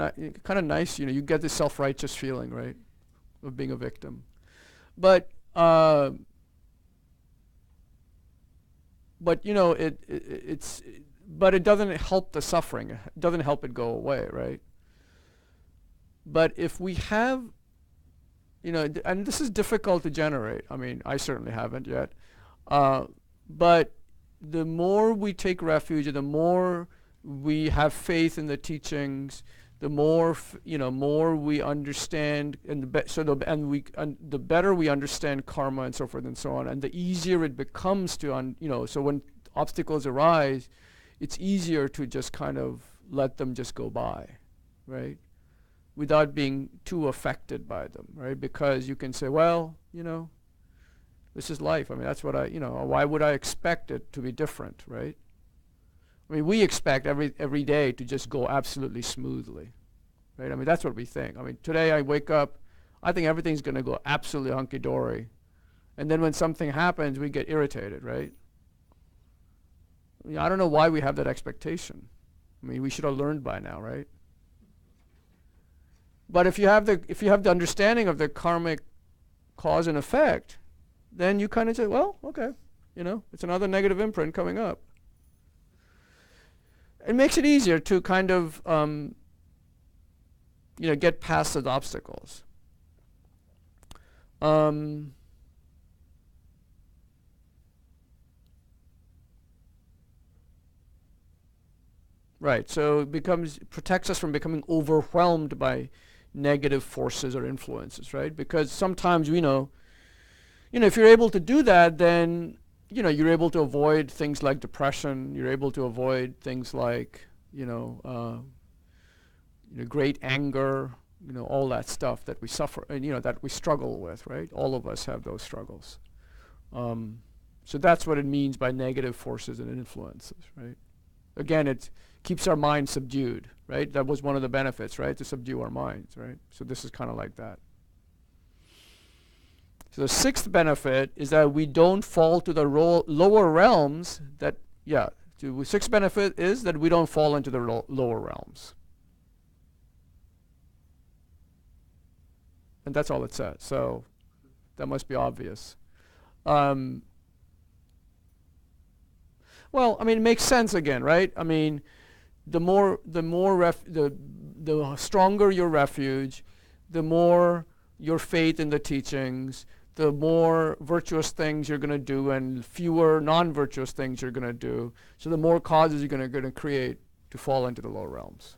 nice, you get this self-righteous feeling, right, of being a victim. But it doesn't help the suffering. It doesn't help it go away, right? But if we have, and this is difficult to generate. I mean, I certainly haven't yet. But the more we take refuge, the more we have faith in the teachings, the more more we understand, and the better we understand karma and so forth and so on, and the easier it becomes to so when obstacles arise, it's easier to just kind of let them just go by, right? Without being too affected by them, right? Because you can say, well, this is life. I mean, that's what why would I expect it to be different, right? I mean, we expect every day to just go absolutely smoothly, right? I mean, that's what we think. I mean, today I wake up, I think everything's going to go absolutely hunky-dory. And then when something happens, we get irritated, right? I mean, I don't know why we have that expectation. I mean, we should have learned by now, right? But if you have the understanding of the karmic cause and effect, then you kind of say, well, okay, it's another negative imprint coming up. It makes it easier to kind of get past those obstacles. Right. So it protects us from becoming overwhelmed by negative forces or influences, right? Because sometimes we know, if you're able to do that, then, you're able to avoid things like depression. You're able to avoid things like, great anger, all that stuff that we suffer and, that we struggle with, right? All of us have those struggles. So that's what it means by negative forces and influences, right? Again, it keeps our mind subdued, right? That was one of the benefits, right? To subdue our minds, right? So this is kind of like that. So the sixth benefit is that we don't fall to the lower realms the sixth benefit is that we don't fall into the lower realms. And that's all it says. So that must be obvious. Well, I mean, it makes sense again, right? I mean, the stronger your refuge, the more your faith in the teachings, the more virtuous things you're going to do and fewer non-virtuous things you're going to do. So the more causes you're going to create to fall into the lower realms,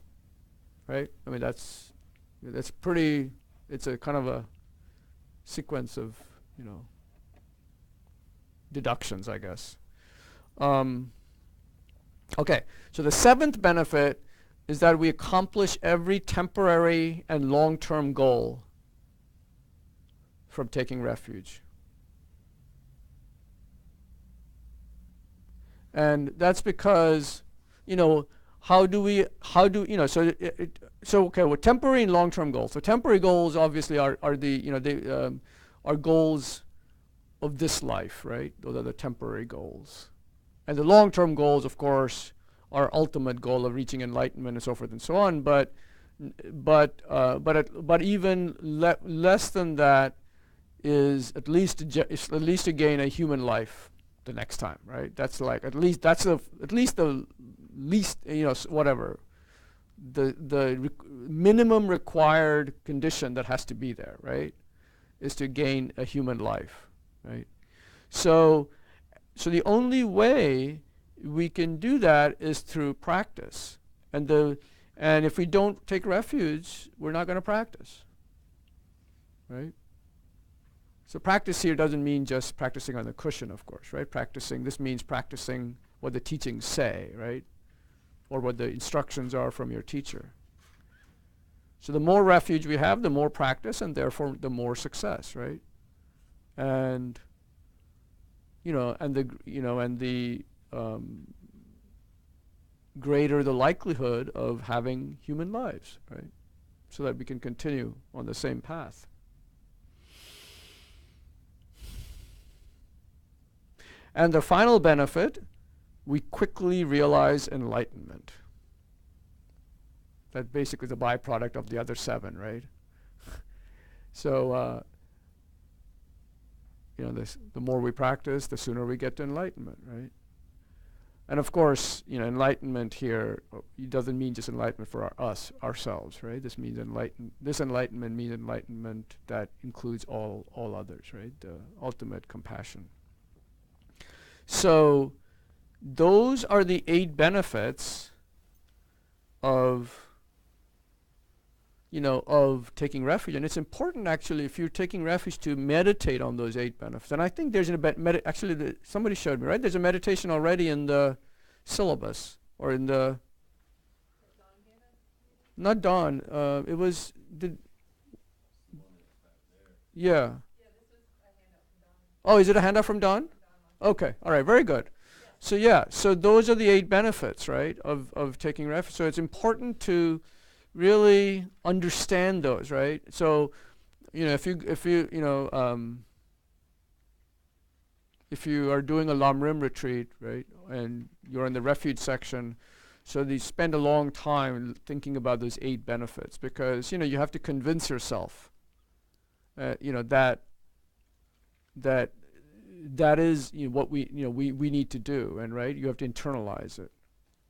right? I mean, that's pretty, it's a kind of a sequence of, deductions, I guess. Okay, so the seventh benefit is that we accomplish every temporary and long-term goal from taking refuge. And that's because, so temporary and long-term goals. So temporary goals obviously are goals of this life, right? Those are the temporary goals. And the long-term goals, of course, are ultimate goal of reaching enlightenment and so forth and so on. But even less than that is at least to gain a human life the next time, right? That's like at least the least whatever the minimum required condition that has to be there, right? Is to gain a human life, right? So the only way we can do that is through practice. And if we don't take refuge, we're not going to practice, right? So practice here doesn't mean just practicing on the cushion, of course, right? This means practicing what the teachings say, right? Or what the instructions are from your teacher. So the more refuge we have, the more practice, and therefore the more success, right? And the greater the likelihood of having human lives, right? So that we can continue on the same path. And the final benefit, we quickly realize enlightenment. That's basically the byproduct of the other seven, right? So, the more we practice, the sooner we get to enlightenment, right? And of course, enlightenment here it doesn't mean just enlightenment for ourselves, right? This enlightenment means enlightenment that includes all others, right? The ultimate compassion. So, those are the 8 benefits of taking refuge. And it's important, actually, if you're taking refuge, to meditate on those 8 benefits. And I think there's somebody showed me, right? There's a meditation already in the syllabus, or in the... Not Dawn. It was... Yeah. Oh, is it a handout from Dawn? Okay. All right. Very good. So those are the 8 benefits, right, of taking refuge. So it's important to really understand those, right? So, if you are doing a Lamrim retreat, right, and you're in the refuge section, so you spend a long time thinking about those 8 benefits, because you have to convince yourself, that is what we need to do, and right, you have to internalize it.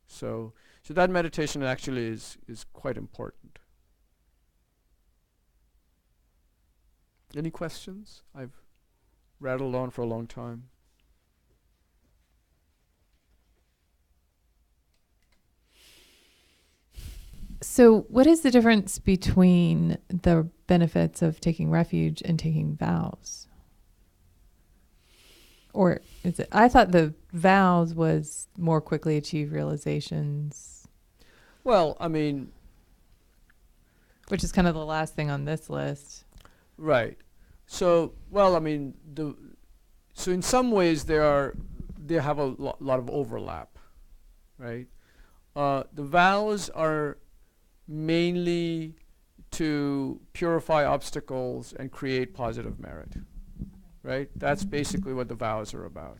So that meditation actually is quite important. Any questions? I've rattled on for a long time. So what is the difference between the benefits of taking refuge and taking vows? Or is it, I thought the vows was more quickly achieve realizations, Well, I mean, which is kind of the last thing on this list. right. So, well, I mean, so in some ways they have a lot of overlap, right? The vows are mainly to purify obstacles and create positive merit, right? That's basically what the vows are about,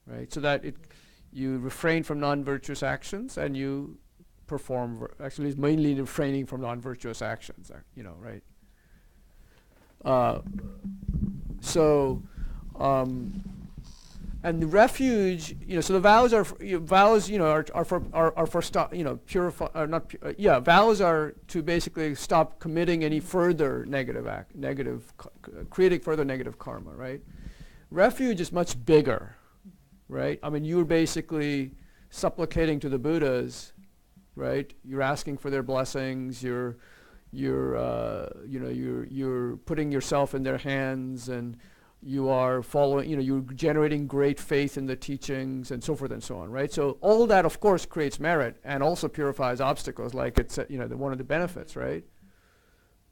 right? So that you refrain from non-virtuous actions and you perform, actually it's mainly refraining from non-virtuous actions, right? And the refuge, so the vows are vows, are for stop, purify, not, vows are to basically stop committing any further creating further negative karma, right? Refuge is much bigger, right? I mean, you're basically supplicating to the Buddhas, right? You're asking for their blessings. You're putting yourself in their hands, and you are following, you're generating great faith in the teachings and so forth and so on, right? So all that, of course, creates merit and also purifies obstacles, like it's, one of the benefits, right?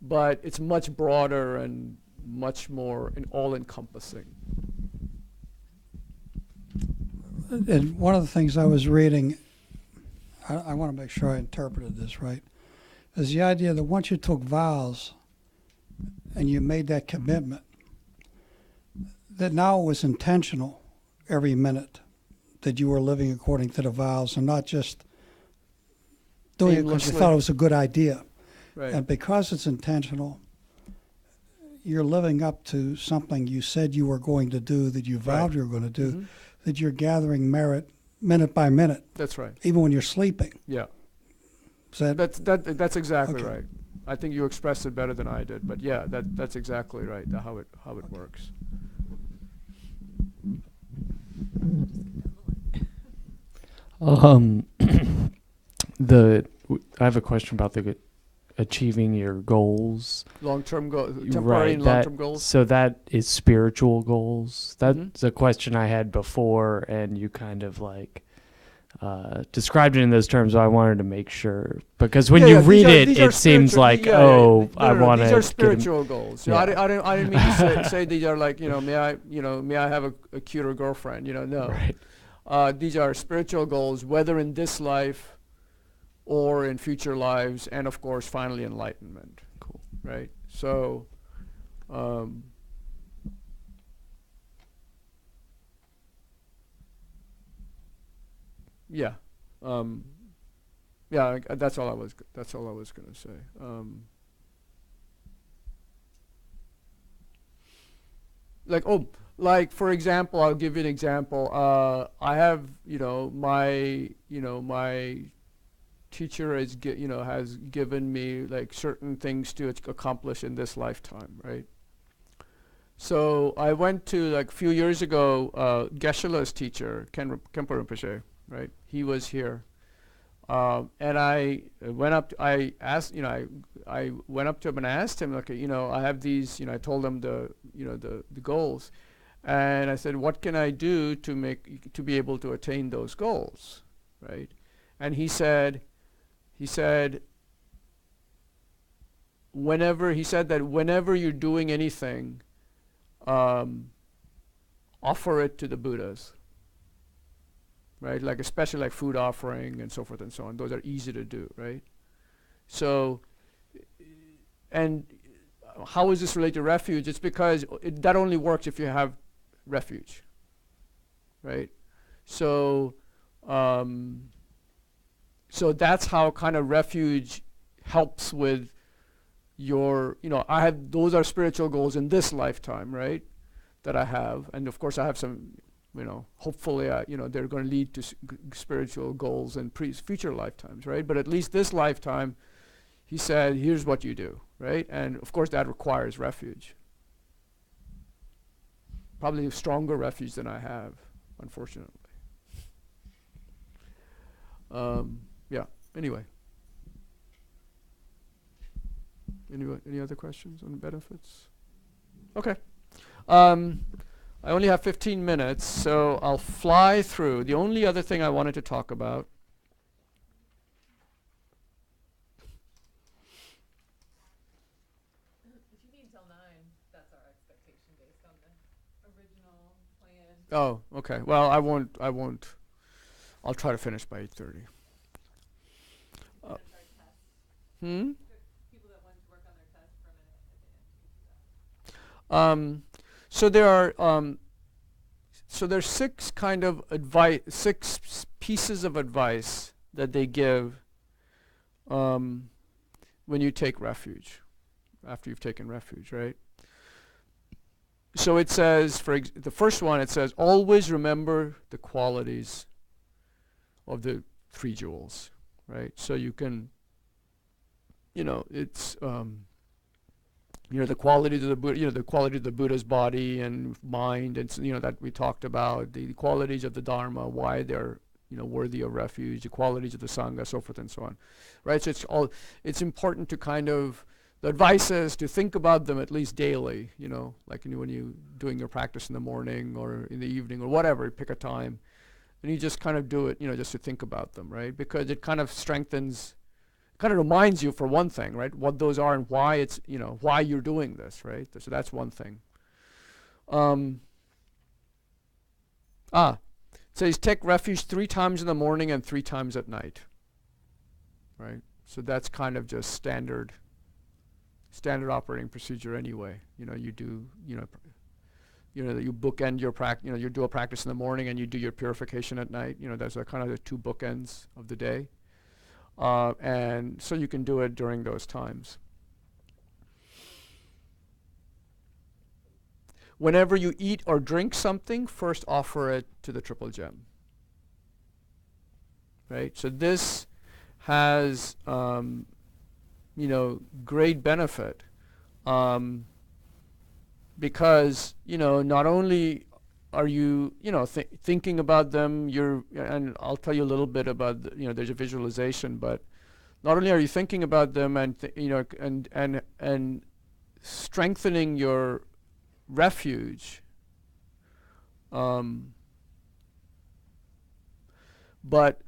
But it's much broader and much more all-encompassing. And one of the things I was reading, I want to make sure I interpreted this right, is the idea that once you took vows and you made that commitment, that now it was intentional every minute that you were living according to the vows and not just doing it because you thought it was a good idea. Right. And because it's intentional, you're living up to something you said you were going to do, that you vowed you were going to do, Mm-hmm. that you're gathering merit minute by minute, That's right. even when you're sleeping. Yeah. Is that That's exactly Okay. right. I think you expressed it better than I did, but yeah, that's exactly right. How it works. I have a question about the achieving your goals. Long-term goals, temporary Right, and long-term goals. So that is spiritual goals. That's Mhm. a question I had before, and you kind of like described it in those terms. So I wanted to make sure, because when you read these it, are it seems spiritual- like, No, I want to. These are spiritual goals. Yeah. I didn't mean to say these are like, may I have a cuter girlfriend? No. Right. These are spiritual goals, whether in this life or in future lives, and of course, finally, enlightenment. Cool. Right? So, yeah. That's all I was going to say. Like for example, I'll give you an example. I have, my teacher has given me like certain things to accomplish in this lifetime, right? So I went to, like a few years ago, Geshe-la's teacher, Khenpo Rinpoche, right? He was here. And I went up, I went up to him and I asked him, like, I have these, I told him the goals. And I said, what can I do to be able to attain those goals, right? And he said that whenever you're doing anything, offer it to the Buddhas, right? Like especially like food offering and so forth and so on. Those are easy to do, right? So, and how is this related to refuge? It's because that only works if you have refuge, right? So, so that's how kind of refuge helps with your, those are spiritual goals in this lifetime, right? That I have. And of course I have some, hopefully, they're going to lead to spiritual goals in future lifetimes, right? But at least this lifetime, he said, here's what you do, right? And of course that requires refuge. Probably a stronger refuge than I have, unfortunately. Yeah, anyway. Any other questions on benefits? Okay. I only have 15 minutes, so I'll fly through. The only other thing I wanted to talk about. If you need till 9, that's our expectation based on the original plan. Oh, okay. Well, I won't. I'll try to finish by 8:30. Hmm? People that want to work on their test for a minute. So there are there's 6 kind of advice, 6 pieces of advice that they give when you take refuge, after you've taken refuge, right? So it says, the first one, it says, always remember the qualities of the 3 jewels, right? So you can, it's the quality of the Buddha, the quality of the Buddha's body and mind, and that we talked about, the qualities of the Dharma, why they're worthy of refuge, the qualities of the Sangha, so forth and so on, right? So it's important to kind of, the advice is to think about them at least daily, like when you doing your practice in the morning or in the evening or whatever, pick a time, and you just kind of do it, just to think about them, right? Because it kind of strengthens, kind of reminds you, for one thing, right, what those are and why it's, why you're doing this, right? So that's one thing. It says take refuge 3 times in the morning and 3 times at night, right? So that's kind of just standard operating procedure anyway. You do, that you bookend your practice. You do a practice in the morning and you do your purification at night. Those are kind of the 2 bookends of the day. And so you can do it during those times. Whenever you eat or drink something, first offer it to the Triple Gem. Right? So this has, great benefit. Because, not only are you, thinking about them, and I'll tell you a little bit about, there's a visualization, but not only are you thinking about them and, and strengthening your refuge, but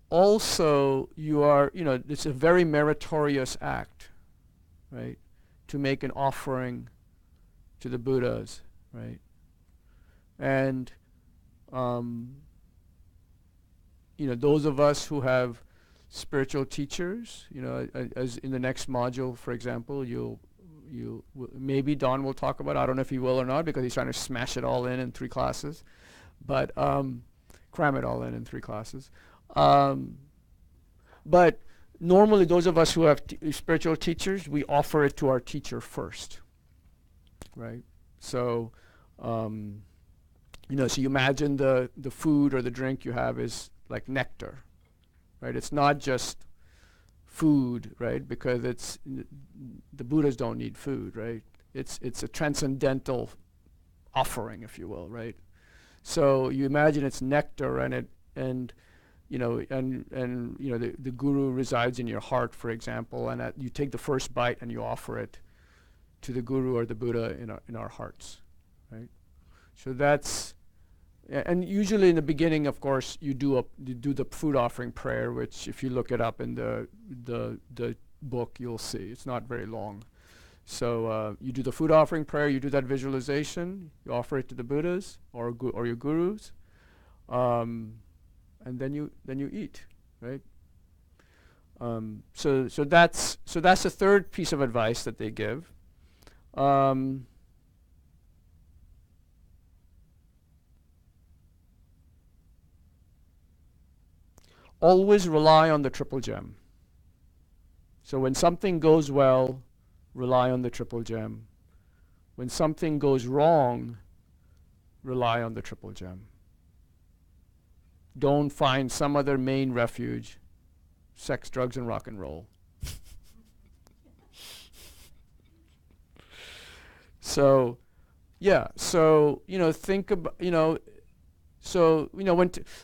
also you are, it's a very meritorious act, right, to make an offering to the Buddhas, right? And those of us who have spiritual teachers, as in the next module, for example, maybe Don will talk about it. I don't know if he will or not, because he's trying to smash it all in 3 classes, but cram it all in 3 classes. But normally those of us who have spiritual teachers, we offer it to our teacher first, right? So so you imagine the food or the drink you have is like nectar, right? It's not just food, right? Because the Buddhas don't need food, right? It's a transcendental offering, if you will, right? So you imagine it's nectar, and the guru resides in your heart, for example, and you take the first bite and you offer it to the guru or the Buddha in our hearts, right? So that's, and usually in the beginning, of course, you do the food offering prayer, which if you look it up in the book, you'll see it's not very long. So you do the food offering prayer, you do that visualization, you offer it to the Buddhas or your gurus, and then you eat, right? So that's the third piece of advice that they give. Always rely on the Triple Gem. So when something goes well, rely on the Triple Gem. When something goes wrong, rely on the Triple Gem. Don't find some other main refuge, sex, drugs, and rock and roll. So, yeah, so, think about, so,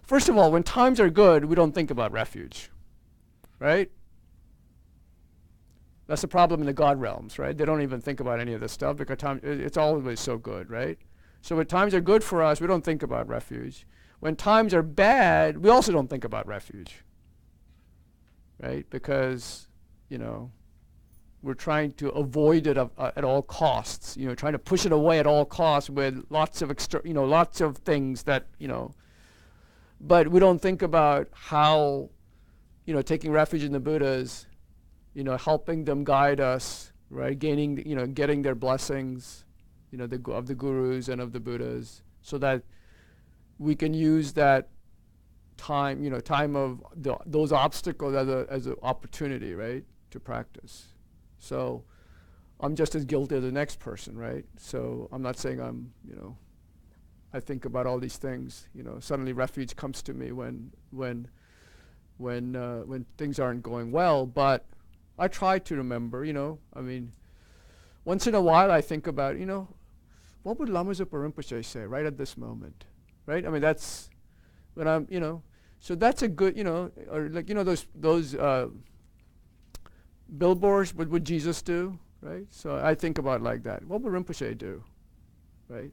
first of all, when times are good, we don't think about refuge, right? That's the problem in the God realms, right? They don't even think about any of this stuff because it's always so good, right? So when times are good for us, we don't think about refuge. When times are bad, we also don't think about refuge, right? Because, we're trying to avoid it at all costs, trying to push it away at all costs with lots of lots of things that, but we don't think about how, taking refuge in the Buddhas, helping them guide us, right? Getting their blessings, of the gurus and of the Buddhas, so that we can use that time, time of those obstacles as an opportunity, right, to practice. So I'm just as guilty as the next person, right? So I'm not saying I think about all these things. Suddenly refuge comes to me when things aren't going well. But I try to remember, once in a while I think about, what would Lama Zopa Rinpoche say right at this moment, right? That's when I'm, so that's a good, or like, those billboards, what would Jesus do, right? So I think about it like that. What would Rinpoche do, right?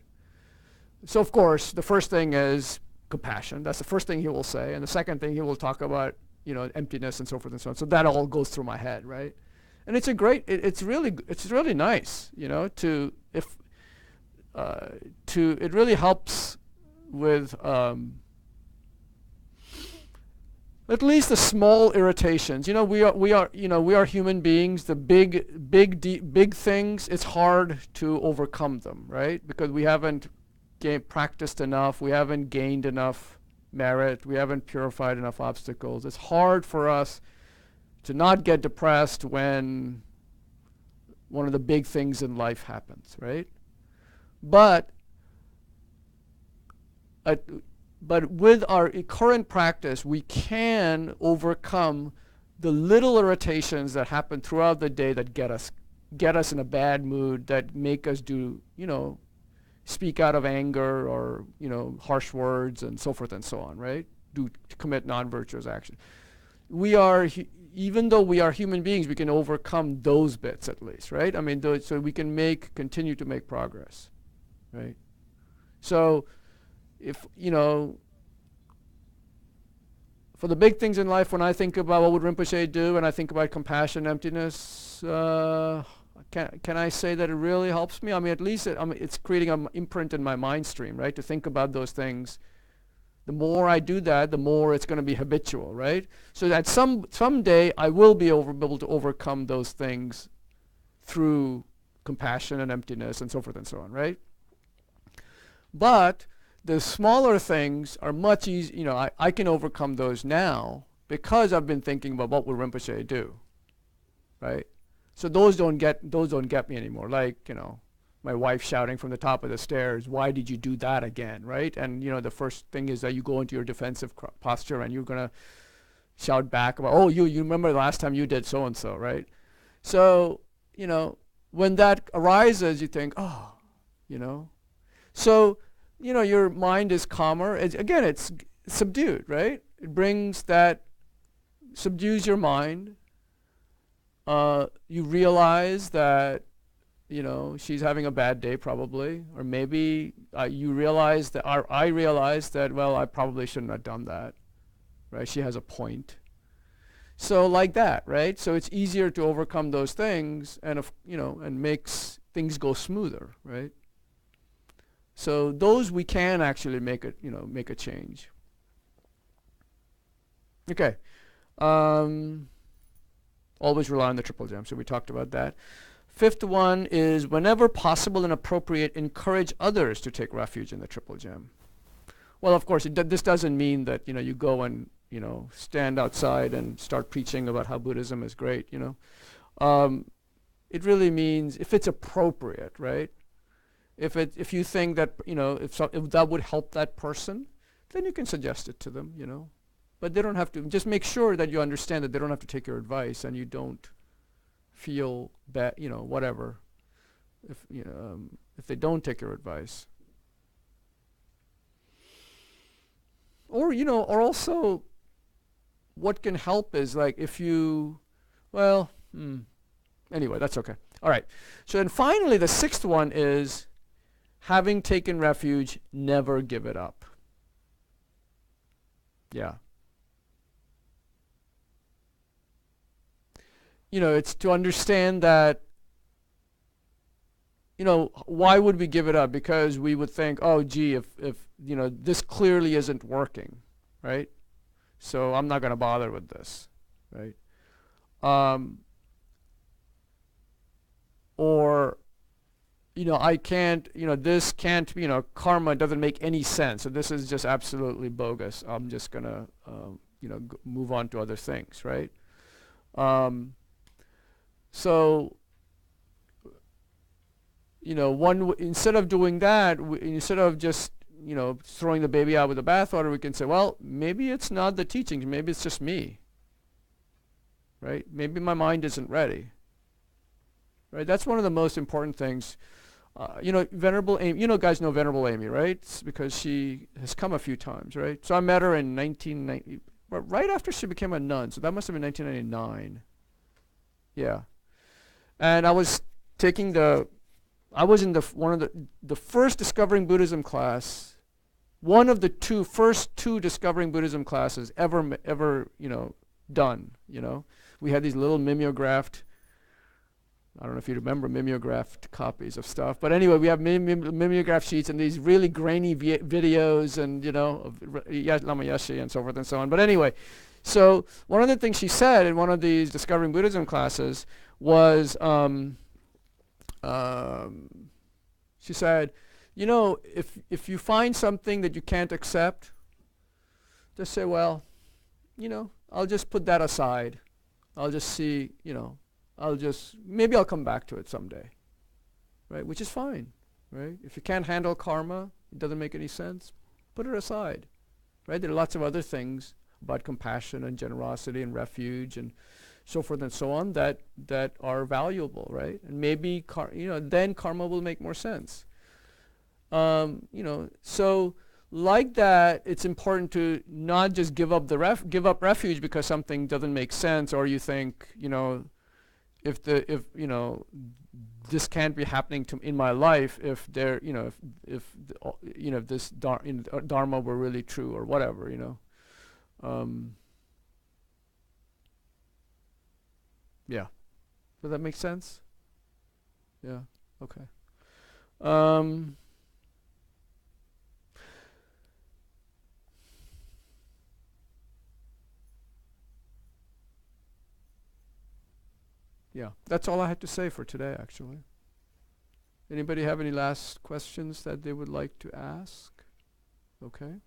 So of course, the first thing is compassion. That's the first thing he will say. And the second thing he will talk about, emptiness and so forth and so on. So that all goes through my head, right? And it's it's really nice, it really helps with at least the small irritations. We are human beings. The big things, it's hard to overcome them, right? Because we haven't practiced enough. We haven't gained enough merit. We haven't purified enough obstacles. It's hard for us to not get depressed when one of the big things in life happens, right? But with our current practice, we can overcome the little irritations that happen throughout the day that get us in a bad mood, that make us do, speak out of anger or, harsh words and so forth and so on, right? To commit non-virtuous action. Even though we are human beings, we can overcome those bits at least, right? So we can continue to make progress, right? So if, for the big things in life, when I think about what would Rinpoche do, and I think about compassion, emptiness, can I say that it really helps me? At least it's creating an imprint in my mind stream, right? To think about those things. The more I do that, the more it's going to be habitual, right? So that someday I will be able to overcome those things through compassion and emptiness and so forth and so on, right? But the smaller things are much easier. I can overcome those now because I've been thinking about what will Rinpoche do, right? So those don't get me anymore. Like, my wife shouting from the top of the stairs, "Why did you do that again?" Right? And the first thing is that you go into your defensive posture and you're gonna shout back about, "Oh, you remember the last time you did so and so," right? So when that arises, you think, "Oh, so." Your mind is calmer. It's subdued, right? It subdues your mind. You realize that, she's having a bad day probably, or maybe you realize that, or I realized that, well, I probably shouldn't have done that, right? She has a point. So like that, right? So it's easier to overcome those things and makes things go smoother, right? So those we can actually make a change. Okay. Always rely on the triple gem. So we talked about that. Fifth one is, whenever possible and appropriate, encourage others to take refuge in the triple gem. Well, of course, this doesn't mean that you go and stand outside and start preaching about how Buddhism is great. It really means if it's appropriate, right? If you think that if that would help that person, then you can suggest it to them, But they don't have to. Just make sure that you understand that they don't have to take your advice, and you don't feel bad, whatever. If they don't take your advice, or or also, what can help is like if you, Anyway, that's okay. All right. So then finally, the sixth one is, having taken refuge, never give it up. Yeah. It's to understand that, why would we give it up? Because we would think, oh, gee, if this clearly isn't working, right? So I'm not going to bother with this, right? Or, I can't, this can't, karma doesn't make any sense. So this is just absolutely bogus. I'm just going to, move on to other things, right? So, instead of doing that, instead of just, throwing the baby out with the bathwater, we can say, well, maybe it's not the teachings, maybe it's just me, right? Maybe my mind isn't ready, right? That's one of the most important things. Venerable Amy, guys know Venerable Amy, right? It's because she has come a few times, right? So I met her in 1990, right after she became a nun, so that must have been 1999. Yeah. And I was taking I was in one of the first Discovering Buddhism class, one of the first two Discovering Buddhism classes ever done. We had these little mimeographed, I don't know if you remember mimeographed copies of stuff, but anyway, we have mimeograph sheets and these really grainy videos and of Lama Yeshe and so forth and so on. But anyway, so one of the things she said in one of these Discovering Buddhism classes was, she said, if you find something that you can't accept, just say, well, I'll just put that aside. I'll just see, maybe I'll come back to it someday, right? Which is fine, right? If you can't handle karma, it doesn't make any sense, put it aside, right? There are lots of other things about compassion and generosity and refuge and so forth and so on that are valuable, right? And maybe then karma will make more sense. So like that, it's important to not just give up refuge because something doesn't make sense, or you think if this can't be happening in my life, if this dharma were really true or whatever, Yeah. Does that make sense? Yeah. Okay. Yeah. That's all I had to say for today, actually. Anybody have any last questions that they would like to ask? Okay.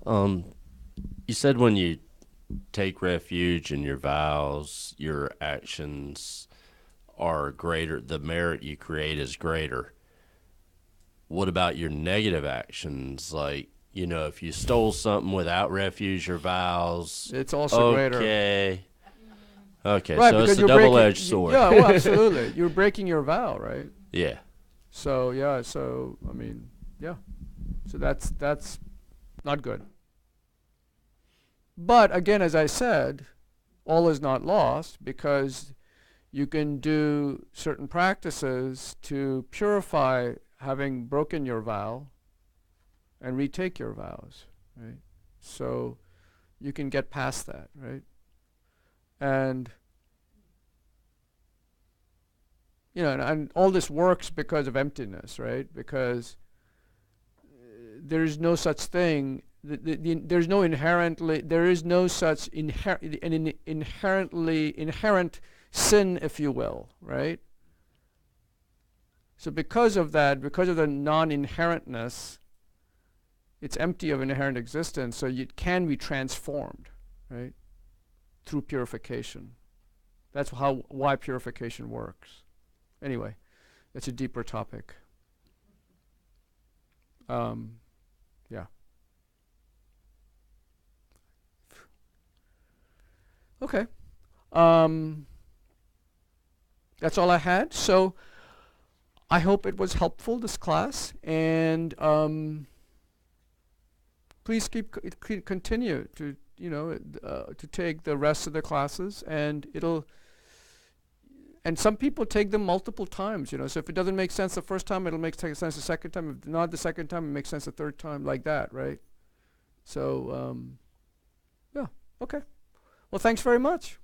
You said when you take refuge in your vows, your actions are greater, the merit you create is greater. What about your negative actions? Like, if you stole something without refuge or vows, it's also greater. Okay, right, so it's a double-edged sword. Yeah, well, absolutely. You're breaking your vow, right? Yeah. So, yeah, so that's not good. But again, as I said, all is not lost, because you can do certain practices to purify having broken your vow and retake your vows, right? So you can get past that, right? And and all this works because of emptiness, right? Because there is no such thing. There is no such inherent sin, if you will, right? So because of that, because of the non-inherentness, it's empty of inherent existence, so it can be transformed, right? Through purification. That's why purification works. Anyway, that's a deeper topic. Yeah. Okay. That's all I had. So I hope it was helpful, this class, and please continue to to take the rest of the classes, and some people take them multiple times. So if it doesn't make sense the first time, it'll make sense the second time. If not the second time, it makes sense the third time, like that, right? So yeah, okay. Well, thanks very much.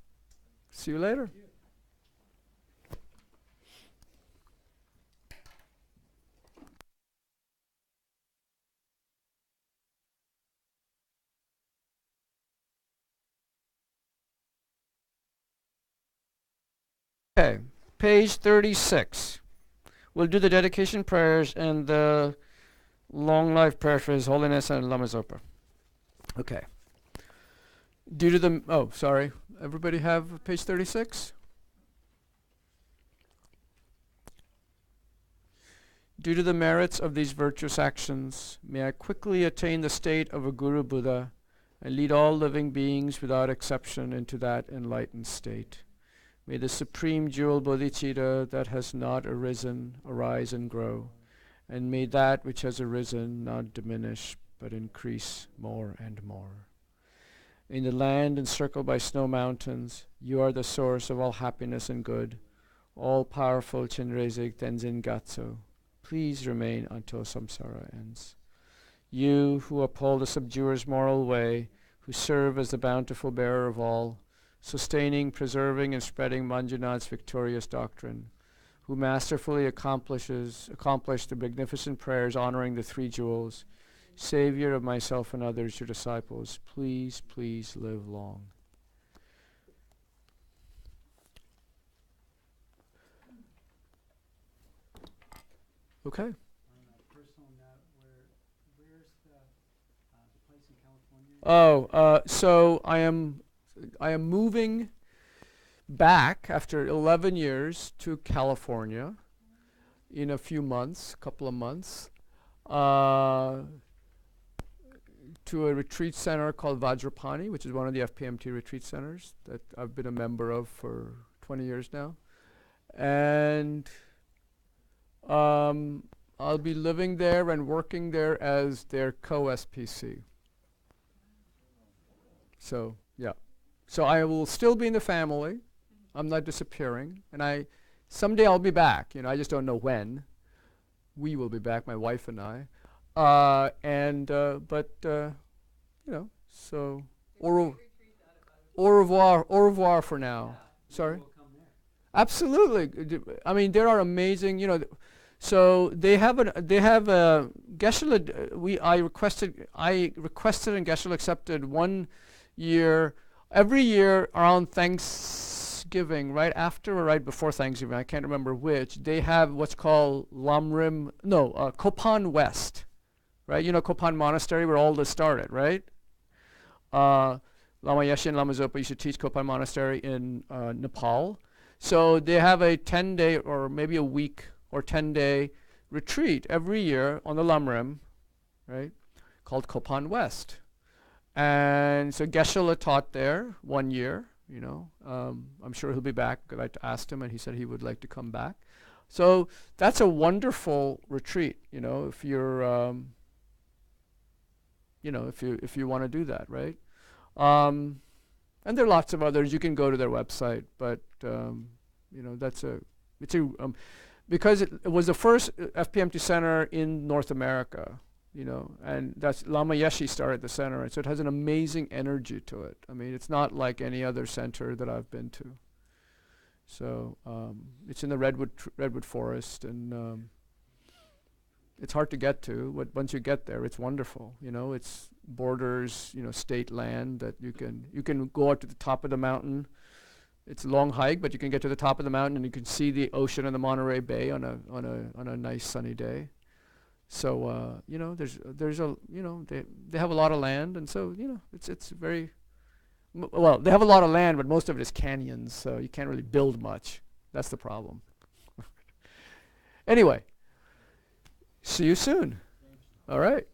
See you later. Okay, page 36. We'll do the dedication prayers and the long life prayer for His Holiness and Lama Zopa. Okay. Due to the, sorry, everybody have page 36? Due to the merits of these virtuous actions, may I quickly attain the state of a Guru Buddha and lead all living beings without exception into that enlightened state. May the supreme jewel bodhicitta that has not arisen arise and grow, and may that which has arisen not diminish but increase more and more. In the land encircled by snow mountains, you are the source of all happiness and good, all-powerful Chenrezig Tenzin Gatso. Please remain until samsara ends. You who uphold the subduer's moral way, who serve as the bountiful bearer of all, sustaining, preserving, and spreading Manjunath's victorious doctrine, who masterfully accomplished the magnificent prayers honoring the three jewels, Savior of myself and others, your disciples, please, please live long. Okay. On a personal note, where's the place in California? So I am moving back after 11 years to California in a couple of months, to a retreat center called Vajrapani, which is one of the FPMT retreat centers that I've been a member of for 20 years now. And I'll be living there and working there as their co-SPC. So, yeah. So I will still be in the family. I'm not disappearing. And someday I'll be back. I just don't know when. We will be back, my wife and I. So au revoir for now. Sorry? Absolutely. I mean, there are amazing, so they have a Geshe-la, I requested and Geshe-la accepted 1 year, every year around Thanksgiving, right after or right before Thanksgiving, I can't remember which, they have what's called Kopan West. Right, Kopan Monastery where all this started, right? Lama Yeshe and Lama Zopa used to teach Kopan Monastery in Nepal. So they have a 10-day or maybe a week or 10-day retreat every year on the Lamrim, right? Called Kopan West. And so Geshe-la taught there 1 year, I'm sure he'll be back because I asked him and he said he would like to come back. So that's a wonderful retreat, if you're if you want to do that, right? And there are lots of others. You can go to their website, but because it was the first FPMT center in North America, and that's Lama Yeshe started the center, and so it has an amazing energy to it. I mean, it's not like any other center that I've been to. So it's in the redwood forest, and it's hard to get to, but once you get there, it's wonderful. It's borders, state land that you can go up to the top of the mountain. It's a long hike, but you can get to the top of the mountain and you can see the ocean and the Monterey Bay on a nice sunny day. So there's a they have a lot of land, and so it's very well. They have a lot of land, but most of it is canyons, so you can't really build much. That's the problem. Anyway. See you soon. All right.